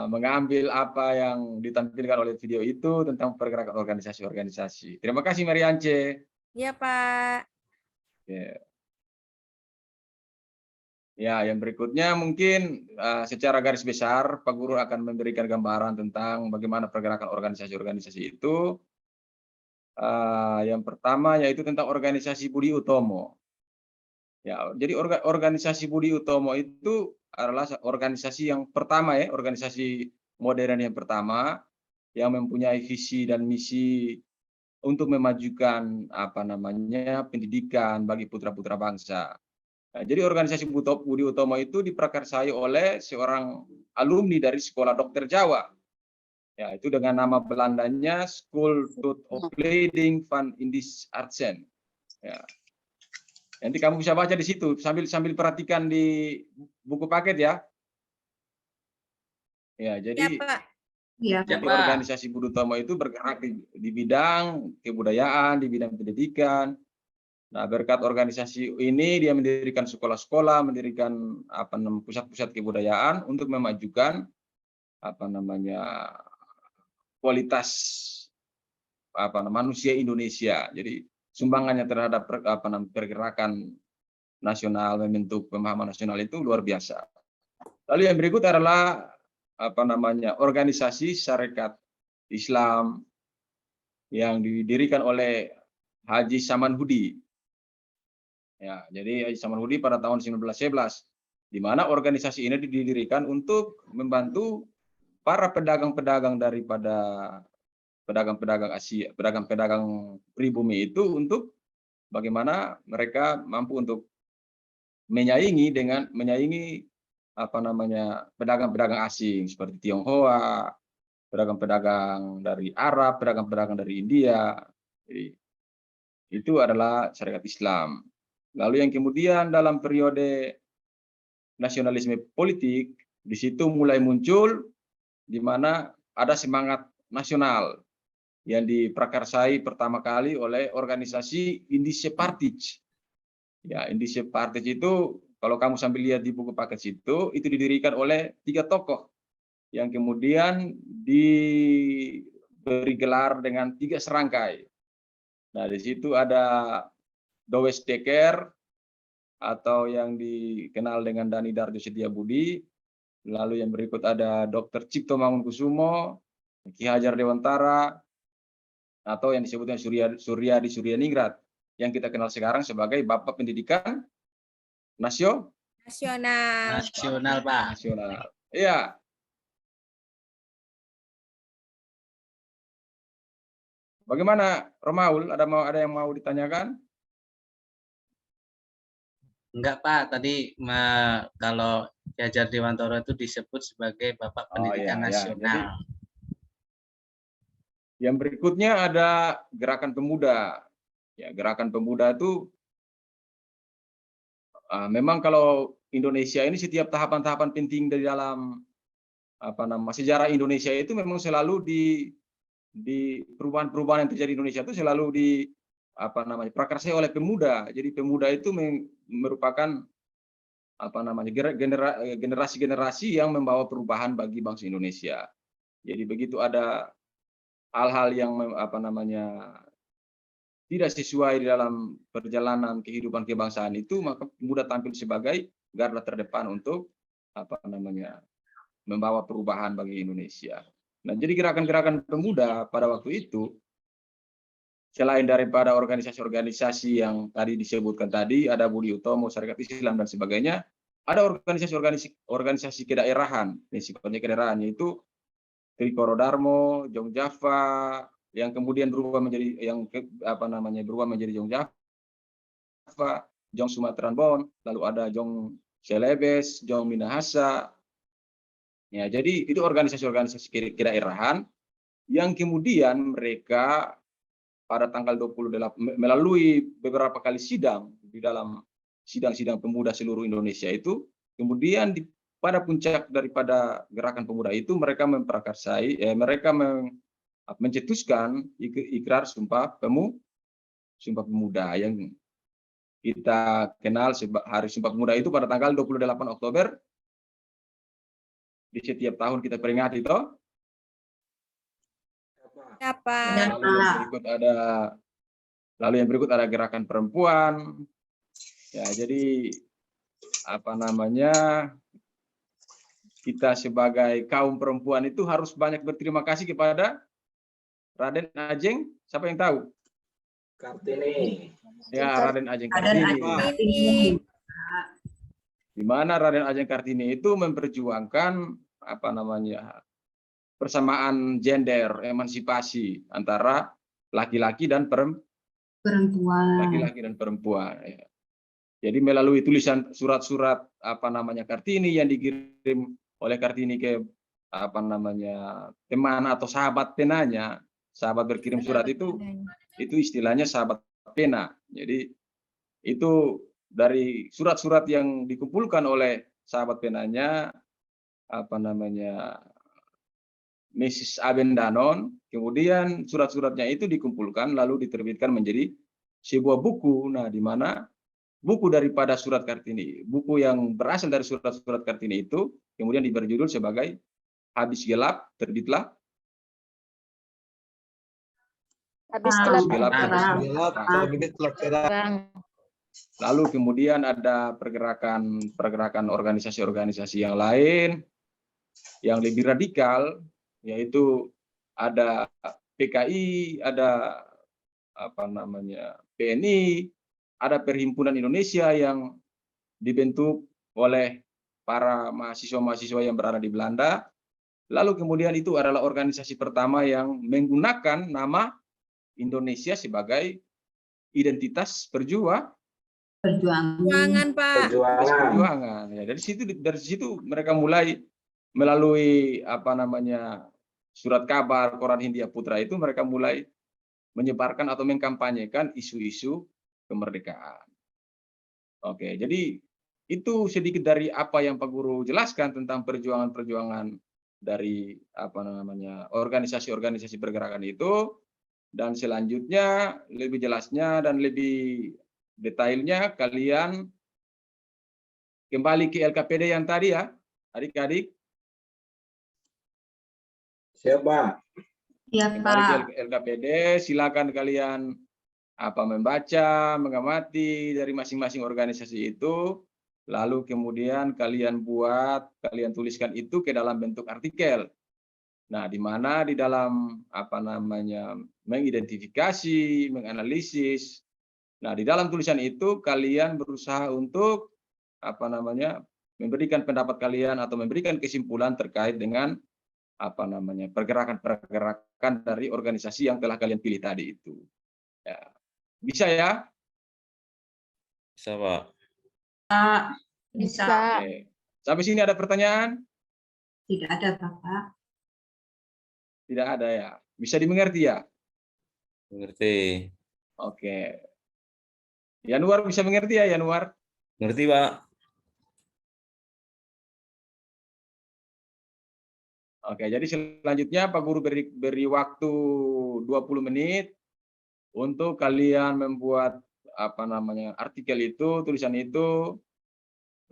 Speaker 1: mengambil apa yang ditampilkan oleh video itu tentang pergerakan organisasi-organisasi. Terima kasih Mariance.
Speaker 2: Iya, Pak.
Speaker 1: Ya, yang berikutnya mungkin secara garis besar Pak Guru akan memberikan gambaran tentang bagaimana pergerakan organisasi-organisasi itu. Yang pertama yaitu tentang organisasi Budi Utomo. Ya, jadi organisasi Budi Utomo itu adalah organisasi yang pertama organisasi modern yang pertama yang mempunyai visi dan misi untuk memajukan pendidikan bagi putra-putra bangsa. Nah, jadi organisasi Budi Utomo itu diprakarsai oleh seorang alumni dari Sekolah Dokter Jawa. Ya, itu dengan nama Belandanya School tot Opleiding van Indische Artsen. Ya. Nanti kamu bisa baca di situ sambil perhatikan di buku paket ya. Ya, jadi
Speaker 2: Iya, Pak.
Speaker 6: Iya.
Speaker 1: jadi organisasi Budi Utomo itu bergerak di bidang kebudayaan, di bidang pendidikan. Nah, berkat organisasi ini dia mendirikan sekolah-sekolah, mendirikan pusat-pusat kebudayaan untuk memajukan kualitas manusia Indonesia. Jadi sumbangannya terhadap pergerakan nasional, membentuk pemahaman nasional itu luar biasa. Lalu yang berikut adalah organisasi Sarekat Islam yang didirikan oleh Haji Samanhudi. Ya, jadi Haji Samanhudi pada tahun 1911, di mana organisasi ini didirikan untuk membantu para pedagang-pedagang daripada pedagang-pedagang Asia, pedagang-pedagang pribumi itu untuk bagaimana mereka mampu untuk menyaingi pedagang-pedagang asing seperti Tionghoa, pedagang-pedagang dari Arab, pedagang-pedagang dari India. Jadi, itu adalah syariat Islam. Lalu yang kemudian dalam periode nasionalisme politik, di situ mulai muncul di mana ada semangat nasional yang diprakarsai pertama kali oleh organisasi Indische Partij. Ya, Indische Partij itu kalau kamu sambil lihat di buku paket itu didirikan oleh 3 tokoh yang kemudian diberi gelar dengan 3 serangkai. Nah, di situ ada Dowes Dekker atau yang dikenal dengan Dhani Darjo Setiabudi. Lalu yang berikut ada Dr. Cipto Mangunkusumo, Ki Hajar Dewantara, atau yang disebutnya Suryadi Suryaningrat, yang kita kenal sekarang sebagai Bapak Pendidikan Nasional.
Speaker 7: Pak.
Speaker 1: Nasional. Iya. Bagaimana Romaul? Ada yang mau ditanyakan?
Speaker 7: Enggak, Pak. Tadi kalau Ki Hajar Dewantara itu disebut sebagai Bapak Pendidikan Nasional.
Speaker 1: Yang berikutnya ada Gerakan Pemuda. Ya, Gerakan Pemuda itu memang kalau Indonesia ini setiap tahapan-tahapan penting dari dalam sejarah Indonesia itu memang selalu di perubahan-perubahan yang terjadi di Indonesia itu selalu di prakarsai oleh pemuda. Jadi pemuda itu merupakan generasi-generasi yang membawa perubahan bagi bangsa Indonesia. Jadi begitu ada hal-hal yang tidak sesuai di dalam perjalanan kehidupan kebangsaan itu, maka pemuda tampil sebagai garda terdepan untuk membawa perubahan bagi Indonesia. Nah, jadi gerakan-gerakan pemuda pada waktu itu, selain daripada organisasi-organisasi yang tadi disebutkan tadi, ada Budi Utomo, Syarikat Islam dan sebagainya, ada organisasi kedaerahan, sifatnya kedaerahan, yaitu Trikoro Darmo, Jong Java, yang kemudian berubah menjadi Jong Java, Jong Sumatera Bon, lalu ada Jong Celebes, Jong Minahasa. Ya, jadi itu organisasi-organisasi kedaerahan yang kemudian mereka pada tanggal 28 melalui beberapa kali sidang di dalam sidang-sidang pemuda seluruh Indonesia itu, kemudian pada puncak daripada gerakan pemuda itu mereka memprakarsai, mereka mencetuskan ikrar sumpah pemuda yang kita kenal Hari Sumpah Pemuda itu pada tanggal 28 Oktober di setiap tahun kita peringati itu. Lalu yang berikut ada gerakan perempuan. Ya, jadi kita sebagai kaum perempuan itu harus banyak berterima kasih kepada Raden Ajeng. Siapa yang tahu?
Speaker 5: Kartini.
Speaker 1: Ya, Raden Ajeng Kartini. Di mana Raden Ajeng Kartini itu memperjuangkan persamaan gender, emansipasi antara laki-laki dan perempuan. Ya. Jadi melalui tulisan surat-surat Kartini yang dikirim oleh Kartini ke teman atau sahabat penanya, sahabat berkirim surat itu istilahnya sahabat pena. Jadi itu dari surat-surat yang dikumpulkan oleh sahabat penanya Mrs. Abendanon, kemudian surat-suratnya itu dikumpulkan lalu diterbitkan menjadi sebuah buku. Nah, di mana buku daripada surat Kartini, buku yang berasal dari surat-surat Kartini itu kemudian diberi judul sebagai Habis Gelap Terbitlah.
Speaker 8: Habis
Speaker 1: gelap
Speaker 4: Terang.
Speaker 1: Lalu kemudian ada pergerakan organisasi-organisasi yang lain yang lebih radikal, yaitu ada PKI, ada PNI, ada Perhimpunan Indonesia yang dibentuk oleh para mahasiswa-mahasiswa yang berada di Belanda. Lalu kemudian itu adalah organisasi pertama yang menggunakan nama Indonesia sebagai identitas perjuangan, Pak. Perjuangan. Ya, dari situ mereka mulai melalui surat kabar Koran Hindia Putra itu mereka mulai menyebarkan atau mengkampanyekan isu-isu kemerdekaan. Oke, jadi itu sedikit dari apa yang Pak Guru jelaskan tentang perjuangan-perjuangan dari organisasi-organisasi pergerakan itu. Dan selanjutnya lebih jelasnya dan lebih detailnya kalian kembali ke LKPD yang tadi ya, adik-adik.
Speaker 5: Siapa?
Speaker 6: Iya,
Speaker 1: Kembali
Speaker 6: Pak.
Speaker 1: ke LKPD, silakan kalian membaca, mengamati dari masing-masing organisasi itu, lalu kemudian kalian tuliskan itu ke dalam bentuk artikel. Nah, di mana di dalam mengidentifikasi, menganalisis. Nah, di dalam tulisan itu kalian berusaha untuk memberikan pendapat kalian atau memberikan kesimpulan terkait dengan pergerakan-pergerakan dari organisasi yang telah kalian pilih tadi itu. Ya. Bisa ya?
Speaker 9: Bisa, Pak.
Speaker 6: Bisa.
Speaker 1: Oke. Sampai sini ada pertanyaan?
Speaker 6: Tidak ada, Bapak.
Speaker 1: Tidak ada ya. Bisa dimengerti ya?
Speaker 9: Mengerti.
Speaker 1: Oke. Yanuar bisa mengerti ya, Yanuar?
Speaker 9: Mengerti, Pak.
Speaker 1: Oke, jadi selanjutnya Pak Guru beri waktu 20 menit untuk kalian membuat artikel itu, tulisan itu,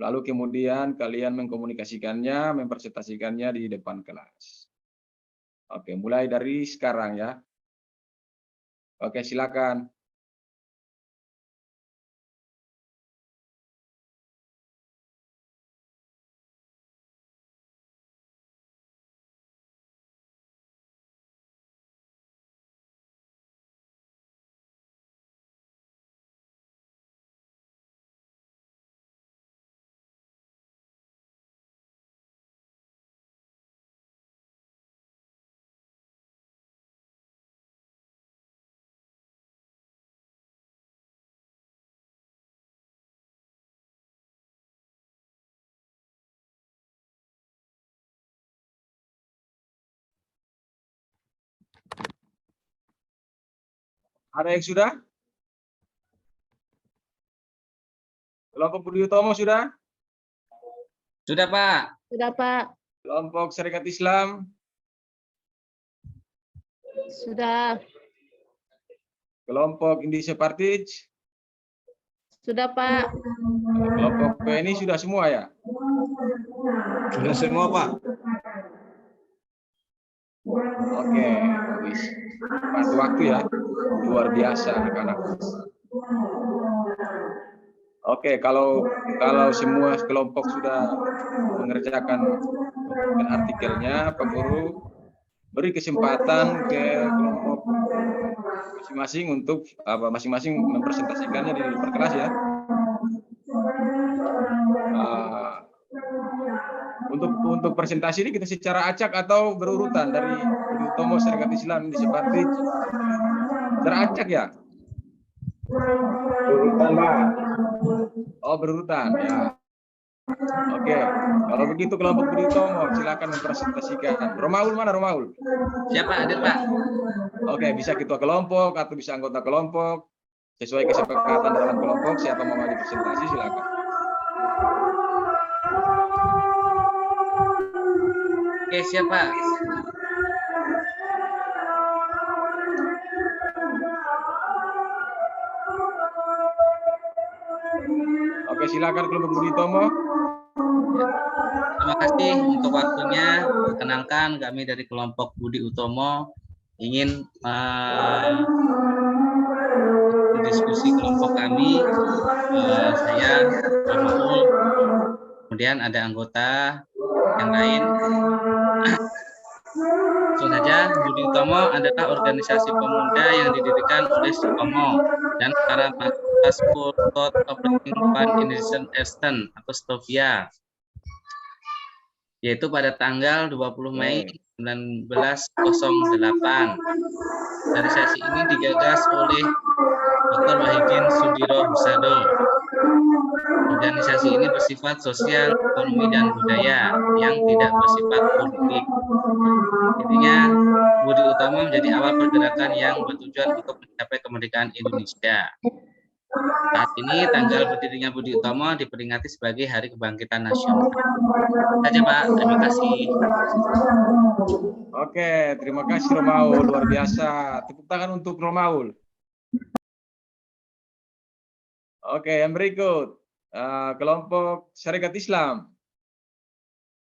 Speaker 1: lalu kemudian kalian mengkomunikasikannya, mempresentasikannya di depan kelas. Oke, mulai dari sekarang ya. Oke, silakan. Ada yang sudah? Kelompok Budi Utomo sudah?
Speaker 7: Sudah, Pak.
Speaker 4: Sudah, Pak.
Speaker 1: Kelompok Serikat Islam?
Speaker 4: Sudah.
Speaker 1: Kelompok Indonesia Partij?
Speaker 4: Sudah, Pak.
Speaker 1: Kelompok PNI sudah semua ya?
Speaker 5: Sudah semua, Pak.
Speaker 1: Oke, bagus. Tepat waktu ya. Luar biasa anak-anak. Oke, kalau semua kelompok sudah mengerjakan artikelnya, Pak Guru beri kesempatan ke kelompok masing-masing untuk masing-masing mempresentasikannya di depan kelas ya. Untuk presentasi ini kita secara acak atau berurutan dari Budi Utomo, Serikat Islam, Indonesia Partij? Secara acak ya?
Speaker 5: Urutan, Pak.
Speaker 1: Oh, berurutan ya. Oke, kalau begitu kelompok Budi Utomo silakan mempresentasikan. Romaul mana Romaul?
Speaker 7: Siapa? Hadir, Pak.
Speaker 1: Oke, bisa ketua kelompok atau bisa anggota kelompok. Sesuai kesepakatan dalam kelompok, siapa mau maju presentasi silakan.
Speaker 7: Oke, siapa?
Speaker 1: Oke, silakan kelompok Budi Utomo.
Speaker 7: Terima kasih untuk waktunya. Perkenalkan, kami dari kelompok Budi Utomo ingin diskusi kelompok kami. Saya Romaul, kemudian ada anggota yang lain. Langsung saja, Budi Utomo adalah organisasi pemuda yang didirikan oleh Sutomo dan para School Code Operating Fund Indonesian Eastern atau STOVIA, yaitu pada tanggal 20 Mei 1908. Organisasi ini digagas oleh Dr. Wahidin Sudiro Husado. Organisasi ini bersifat sosial, ekonomi, dan budaya yang tidak bersifat politik. Intinya, Budi Utomo menjadi awal pergerakan yang bertujuan untuk mencapai kemerdekaan Indonesia. Saat ini tanggal berdirinya Budi Utomo diperingati sebagai Hari Kebangkitan Nasional. Saja, Pak. Terima kasih.
Speaker 1: Oke, terima kasih Romaul, luar biasa. Tepuk tangan untuk Romaul. Oke, yang berikut kelompok Serikat Islam.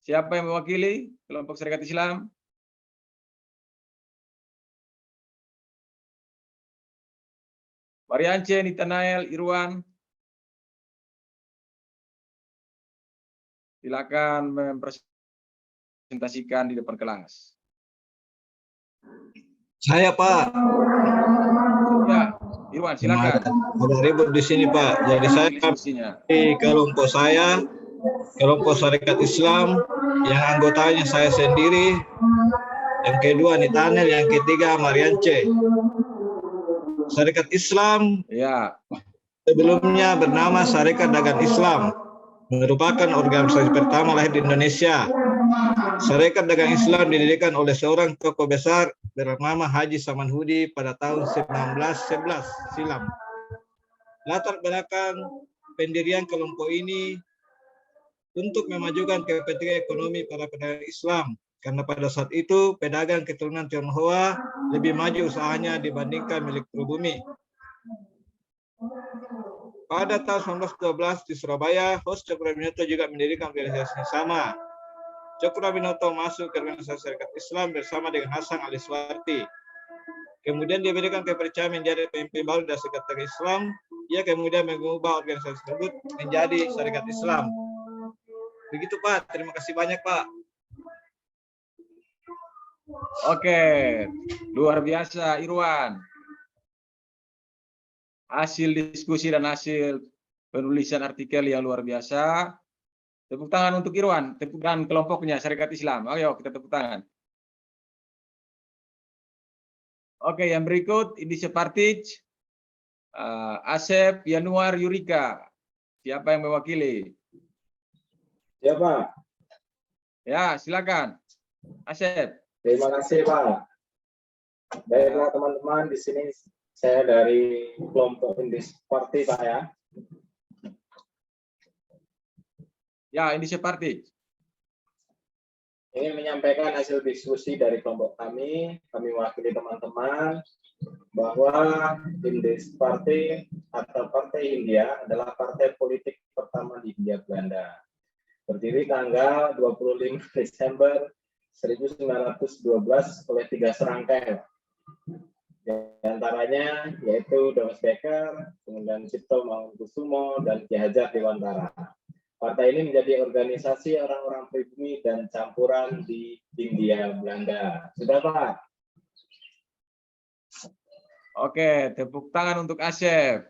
Speaker 1: Siapa yang mewakili kelompok Serikat Islam? Mariance, Nitanael, Irwan. Silakan mempresentasikan di depan kelas.
Speaker 5: Saya, Pak.
Speaker 1: Ya, Irwan, silakan.
Speaker 5: Ada ribut di sini, Pak. Jadi saya di kelompok saya, kelompok Serikat Islam, yang anggotanya saya sendiri, yang kedua Nitanael, yang ketiga Mariance. Serikat Islam
Speaker 1: ya,
Speaker 5: sebelumnya bernama Serikat Dagang Islam, merupakan organisasi pertama lahir di Indonesia. Serikat Dagang Islam didirikan oleh seorang tokoh besar bernama Haji Samanhudi pada tahun 1911 silam. Latar belakang pendirian kelompok ini untuk memajukan kepentingan ekonomi para pedagang Islam karena pada saat itu pedagang keturunan Tionghoa lebih maju usahanya dibandingkan milik pribumi. Pada tahun 1912 di Surabaya, host Cokroaminoto juga mendirikan organisasi yang sama. Cokroaminoto masuk ke organisasi Serikat Islam bersama dengan Hasan Ali Swarti. Kemudian dia berikan kepercayaan menjadi pemimpin baru dari Serikat Islam. Ia kemudian mengubah organisasi tersebut menjadi Serikat Islam. Begitu Pak, terima kasih banyak Pak.
Speaker 1: Oke, luar biasa Irwan. Hasil diskusi dan hasil penulisan artikel yang luar biasa. Tepuk tangan untuk Irwan, tepuk tangan kelompoknya Serikat Islam. Ayo kita tepuk tangan. Oke, yang berikut Indonesia Partij, Asep Yanuar Yurika. Siapa yang mewakili?
Speaker 10: Ya Pak.
Speaker 1: Ya, silakan. Asep.
Speaker 10: Terima kasih Pak. Baiklah teman-teman, di sini saya dari kelompok Indonesia Partij Pak ya.
Speaker 1: Ya, Indonesia Partij.
Speaker 10: Ingin menyampaikan hasil diskusi dari kelompok kami mewakili teman-teman bahwa Indonesia Partij atau Partai Hindia adalah partai politik pertama di Hindia Belanda. Berdiri tanggal 25 Desember 1912 oleh 3 serangkai. Di antaranya yaitu Thomas Becker, kemudian Cipto Mangunkusumo, dan Ki Hajar Dewantara. Partai ini menjadi organisasi orang-orang pribumi dan campuran di Hindia Belanda. Sudah Pak?
Speaker 1: Oke, tepuk tangan untuk Asep.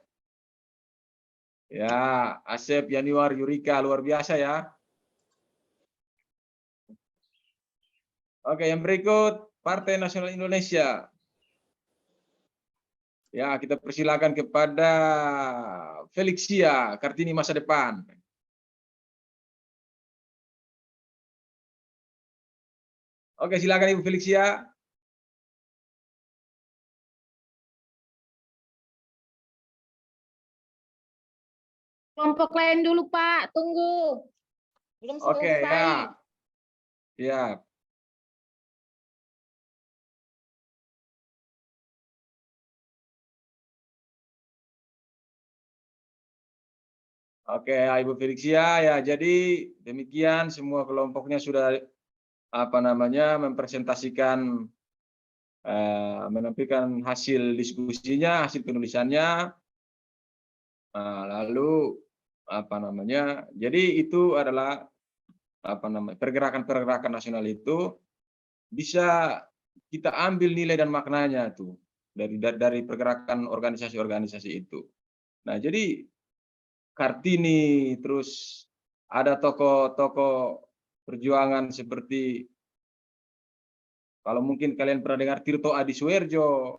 Speaker 1: Ya, Asep Yanuar Yurika, luar biasa ya. Oke, yang berikut Partai Nasional Indonesia. Ya, kita persilakan kepada Felixia Kartini Masa Depan. Oke, silakan Ibu Felixia.
Speaker 4: Kelompok lain dulu Pak, tunggu. Belum
Speaker 1: Oke,
Speaker 4: selesai.
Speaker 1: ya. Ya. Oke, Ibu Felixia, ya jadi demikian semua kelompoknya sudah mempresentasikan, menampilkan hasil diskusinya, hasil penulisannya. Lalu jadi itu adalah pergerakan-pergerakan nasional itu bisa kita ambil nilai dan maknanya tuh dari pergerakan organisasi-organisasi itu. Nah, jadi Kartini, terus ada tokoh-tokoh perjuangan seperti, kalau mungkin kalian pernah dengar Tirto Adi Suerjo.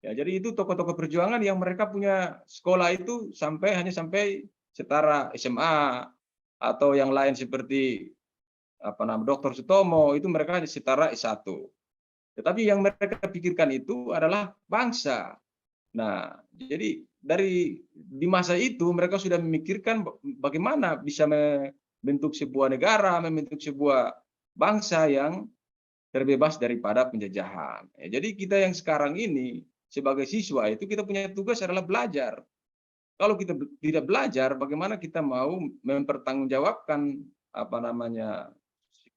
Speaker 1: Ya, jadi itu tokoh-tokoh perjuangan yang mereka punya sekolah itu hanya sampai setara SMA, atau yang lain seperti Dr. Sutomo itu mereka setara S1. Tetapi yang mereka pikirkan itu adalah bangsa. Nah, jadi di masa itu mereka sudah memikirkan bagaimana bisa membentuk sebuah negara, membentuk sebuah bangsa yang terbebas daripada penjajahan. Ya, jadi kita yang sekarang ini sebagai siswa itu kita punya tugas adalah belajar. Kalau kita tidak belajar, bagaimana kita mau mempertanggungjawabkan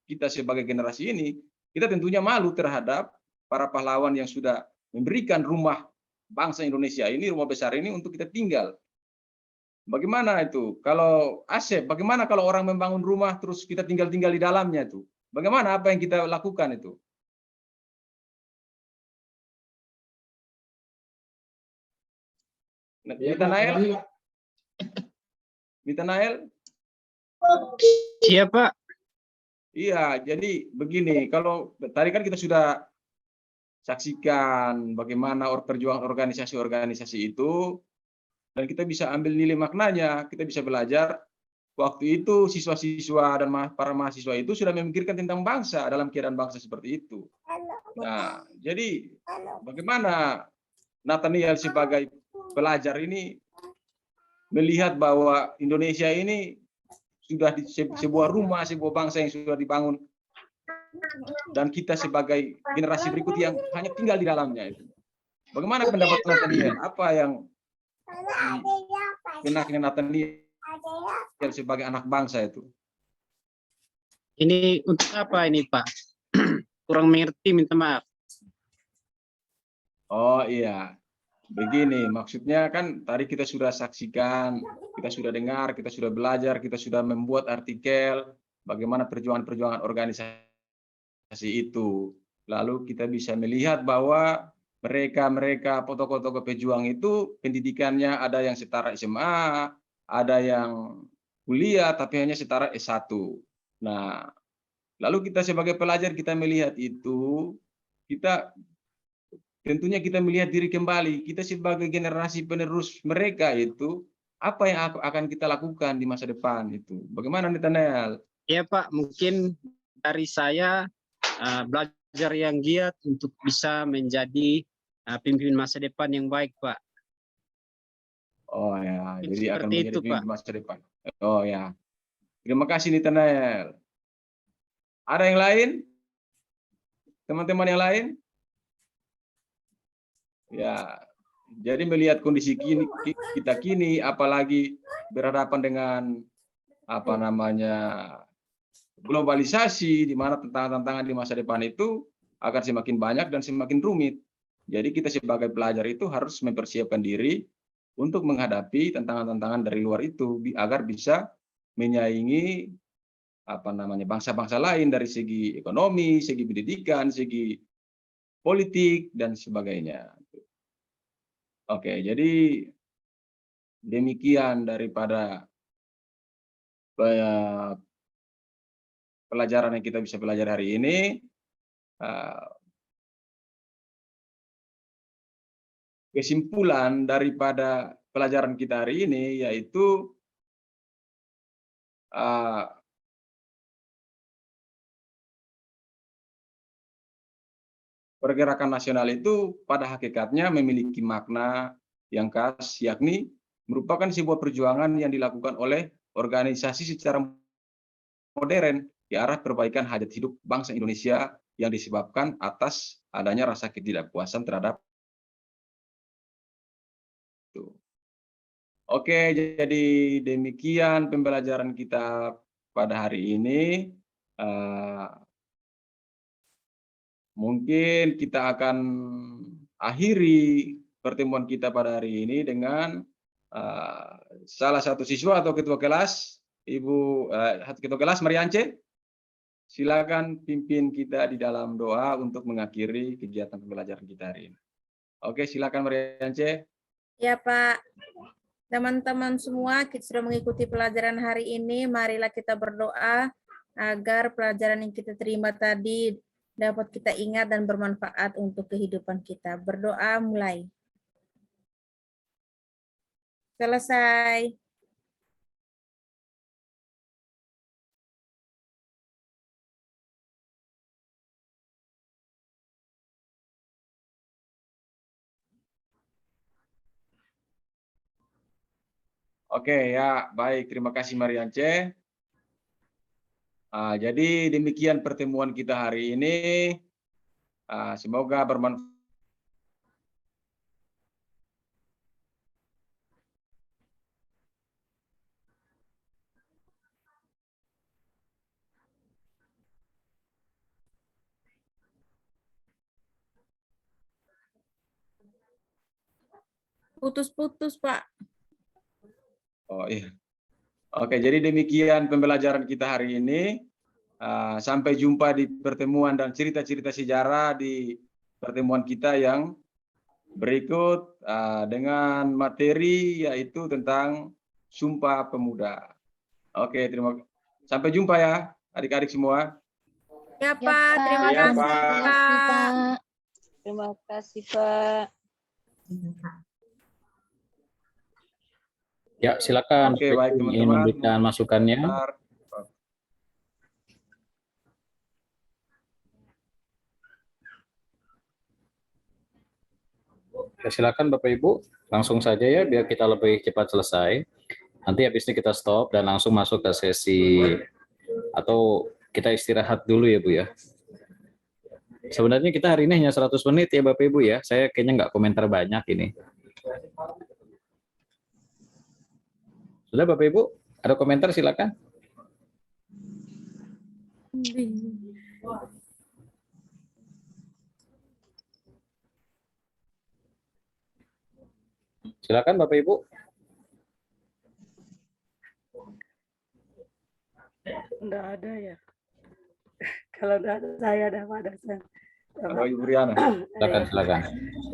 Speaker 1: kita sebagai generasi ini? Kita tentunya malu terhadap para pahlawan yang sudah memberikan rumah bangsa Indonesia ini, rumah besar ini untuk kita tinggal. Bagaimana itu? Kalau Asep, bagaimana kalau orang membangun rumah terus kita tinggal di dalamnya itu? Bagaimana apa yang kita lakukan itu? Nathanael?
Speaker 11: Siapa?
Speaker 1: Iya, jadi begini, kalau tadi kan kita sudah saksikan bagaimana perjuangan organisasi-organisasi itu, dan kita bisa ambil nilai maknanya, kita bisa belajar. Waktu itu siswa-siswa dan para mahasiswa itu sudah memikirkan tentang bangsa, dalam keadaan bangsa seperti itu. Nah, jadi bagaimana Nathaniel sebagai pelajar ini melihat bahwa Indonesia ini sudah sebuah rumah, sebuah bangsa yang sudah dibangun dan kita sebagai generasi berikut yang hanya tinggal di dalamnya itu. Bagaimana pendapat Nathaniel? Apa yang keyakinan Nathaniel sebagai anak bangsa itu?
Speaker 11: Ini untuk apa ini, Pak? Kurang mengerti, minta maaf.
Speaker 1: Oh iya, begini maksudnya kan tadi kita sudah saksikan, kita sudah dengar, kita sudah belajar, kita sudah membuat artikel bagaimana perjuangan-perjuangan organisasi itu. Lalu kita bisa melihat bahwa mereka tokoh-tokoh pejuang itu pendidikannya ada yang setara SMA, ada yang kuliah tapi hanya setara S1. Nah, lalu kita sebagai pelajar kita melihat itu, tentunya kita melihat diri kembali, kita sebagai generasi penerus mereka itu, apa yang akan kita lakukan di masa depan itu. Bagaimana Nathaniel?
Speaker 11: Ya Pak, mungkin dari saya belajar yang giat untuk bisa menjadi pemimpin masa depan yang baik, Pak.
Speaker 1: Oh ya,
Speaker 11: Mungkin
Speaker 1: jadi akan
Speaker 11: seperti
Speaker 1: menjadi
Speaker 11: itu,
Speaker 1: pemimpin
Speaker 11: Pak.
Speaker 1: masa depan. Oh ya. Terima kasih Nathaniel. Ada yang lain? Teman-teman yang lain? Ya, jadi melihat kondisi kita kini, apalagi berhadapan dengan globalisasi, di mana tantangan-tantangan di masa depan itu akan semakin banyak dan semakin rumit. Jadi kita sebagai pelajar itu harus mempersiapkan diri untuk menghadapi tantangan-tantangan dari luar itu agar bisa menyaingi bangsa-bangsa lain dari segi ekonomi, segi pendidikan, segi politik dan sebagainya. Oke, jadi demikian daripada pelajaran yang kita bisa pelajari hari ini. Kesimpulan daripada pelajaran kita hari ini yaitu pergerakan nasional itu pada hakikatnya memiliki makna yang khas, yakni merupakan sebuah perjuangan yang dilakukan oleh organisasi secara modern ke arah perbaikan hajat hidup bangsa Indonesia yang disebabkan atas adanya rasa ketidakpuasan terhadap itu. Oke, jadi demikian pembelajaran kita pada hari ini. Mungkin kita akan akhiri pertemuan kita pada hari ini dengan salah satu siswa atau ketua kelas, Ketua kelas Mariance. Silakan pimpin kita di dalam doa untuk mengakhiri kegiatan pembelajaran kita hari ini. Oke, silakan Mariance.
Speaker 2: Ya Pak, teman-teman semua kita sudah mengikuti pelajaran hari ini. Marilah kita berdoa agar pelajaran yang kita terima tadi dapat kita ingat dan bermanfaat untuk kehidupan kita. Berdoa mulai. Selesai.
Speaker 1: Oke ya, baik. Terima kasih Mariance. Jadi demikian pertemuan kita hari ini. Semoga bermanfaat.
Speaker 2: Putus-putus, Pak.
Speaker 1: Oh iya. Oke, jadi demikian pembelajaran kita hari ini. Sampai jumpa di pertemuan dan cerita-cerita sejarah di pertemuan kita yang berikut dengan materi yaitu tentang Sumpah Pemuda. Oke, sampai jumpa ya adik-adik semua.
Speaker 2: Ya Pak, terima
Speaker 1: Ya,
Speaker 2: kasih Pak.
Speaker 3: Terima kasih Pak.
Speaker 12: Ya, silakan.
Speaker 1: Oke, baik
Speaker 12: ingin
Speaker 1: teman-teman.
Speaker 12: memberikan masukannya. Ya, silakan Bapak Ibu, langsung saja ya biar kita lebih cepat selesai. Nanti habis ini kita stop dan langsung masuk ke sesi atau kita istirahat dulu ya Bu ya. Sebenarnya kita hari ini hanya 100 menit ya Bapak Ibu ya. Saya kayaknya nggak komentar banyak ini. Sudah Bapak Ibu? Ada komentar silakan. Silakan Bapak Ibu.
Speaker 3: Enggak ada ya. Kalau enggak ada saya ada Pak Dasan.
Speaker 1: Halo Ibu Riana.
Speaker 12: Silakan.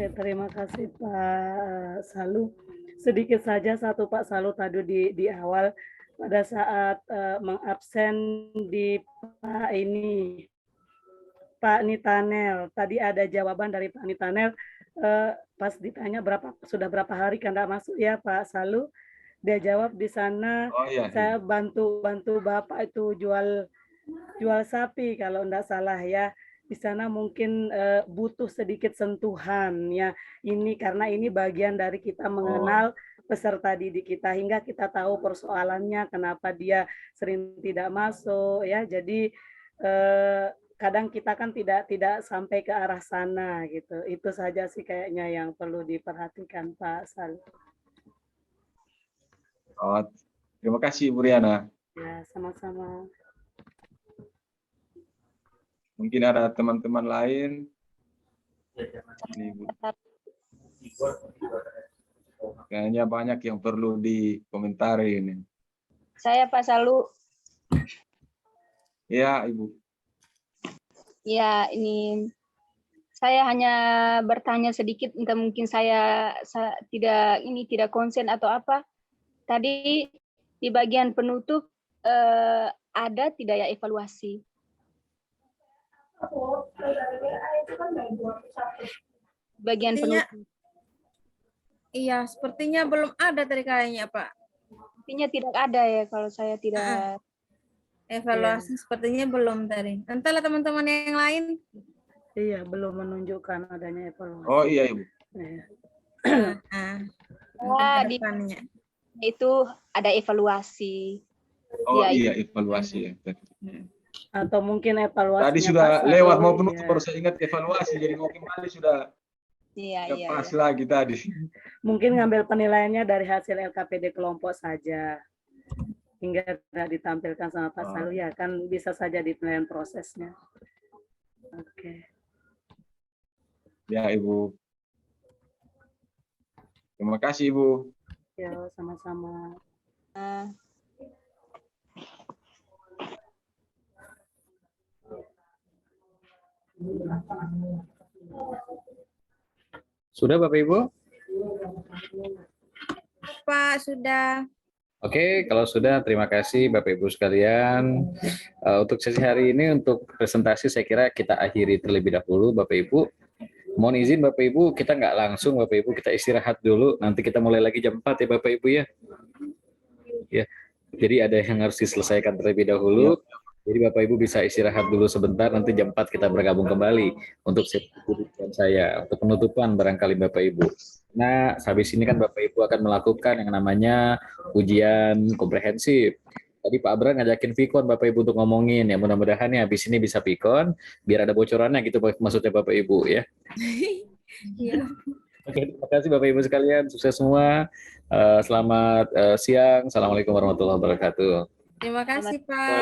Speaker 3: Ya, terima kasih Pak Salu. Sedikit saja satu Pak Salu tadi di awal pada saat mengabsen di Pak Nitanel. Tadi ada jawaban dari Pak Nitanel pas ditanya sudah berapa hari kan enggak masuk ya Pak Salu. Dia jawab di sana, saya bantu Bapak itu jual sapi kalau enggak salah ya. Di sana mungkin butuh sedikit sentuhan ya. Ini karena ini bagian dari kita mengenal peserta didik kita hingga kita tahu persoalannya kenapa dia sering tidak masuk ya. Jadi kadang kita kan tidak sampai ke arah sana gitu. Itu saja sih kayaknya yang perlu diperhatikan Pak Salu.
Speaker 1: Oh, terima kasih Ibu Riana.
Speaker 3: Ya, sama-sama.
Speaker 1: Mungkin ada teman-teman lain. Ini, Bu. Kayaknya banyak yang perlu dikomentari ini.
Speaker 8: Saya Pak Salu.
Speaker 1: Ya, Ibu.
Speaker 8: Ya, ini saya hanya bertanya sedikit, entah mungkin saya tidak konsen atau apa. Tadi di bagian penutup ada tidak ya evaluasi? Bagian penutup.
Speaker 2: Iya, sepertinya belum ada tadi kayaknya Pak.
Speaker 8: Sepertinya tidak ada ya kalau saya tidak.
Speaker 2: Evaluasi sepertinya belum tadi. Entahlah teman-teman yang lain.
Speaker 3: Iya, belum menunjukkan adanya evaluasi.
Speaker 1: Oh iya Ibu.
Speaker 8: Di itu ada evaluasi.
Speaker 1: Oh iya evaluasi ya.
Speaker 3: Atau mungkin evaluasi.
Speaker 1: Tadi sudah lewat mau penutup baru saya ingat evaluasi jadi mau kembali sudah.
Speaker 8: Iya.
Speaker 1: Pas lagi tadi.
Speaker 3: Mungkin ngambil penilaiannya dari hasil LKPD kelompok saja. Hingga tidak ditampilkan sama Pak Salu ya kan bisa saja di penilaian prosesnya. Oke.
Speaker 1: Ya Ibu. Terima kasih Ibu.
Speaker 3: Ya, sama-sama.
Speaker 12: Sudah Bapak Ibu?
Speaker 2: Pak, sudah.
Speaker 12: Oke, kalau sudah terima kasih Bapak Ibu sekalian. Untuk sesi hari ini untuk presentasi saya kira kita akhiri terlebih dahulu Bapak Ibu. Mohon izin Bapak Ibu, kita nggak langsung Bapak Ibu, kita istirahat dulu. Nanti kita mulai lagi jam 4 ya Bapak Ibu ya. Ya, jadi ada yang harus diselesaikan terlebih dahulu. Jadi Bapak Ibu bisa istirahat dulu sebentar, nanti jam 4 kita bergabung kembali untuk saya, untuk penutupan barangkali Bapak Ibu. Nah, habis ini kan Bapak Ibu akan melakukan yang namanya ujian komprehensif. Tadi Pak Abra ngajakin Vikon Bapak Ibu untuk ngomongin, ya mudah-mudahan ya habis ini bisa Vikon, biar ada bocorannya gitu maksudnya Bapak Ibu ya. Oke, terima kasih Bapak Ibu sekalian, sukses semua. Selamat siang, Assalamualaikum warahmatullahi wabarakatuh.
Speaker 2: Terima kasih Pak.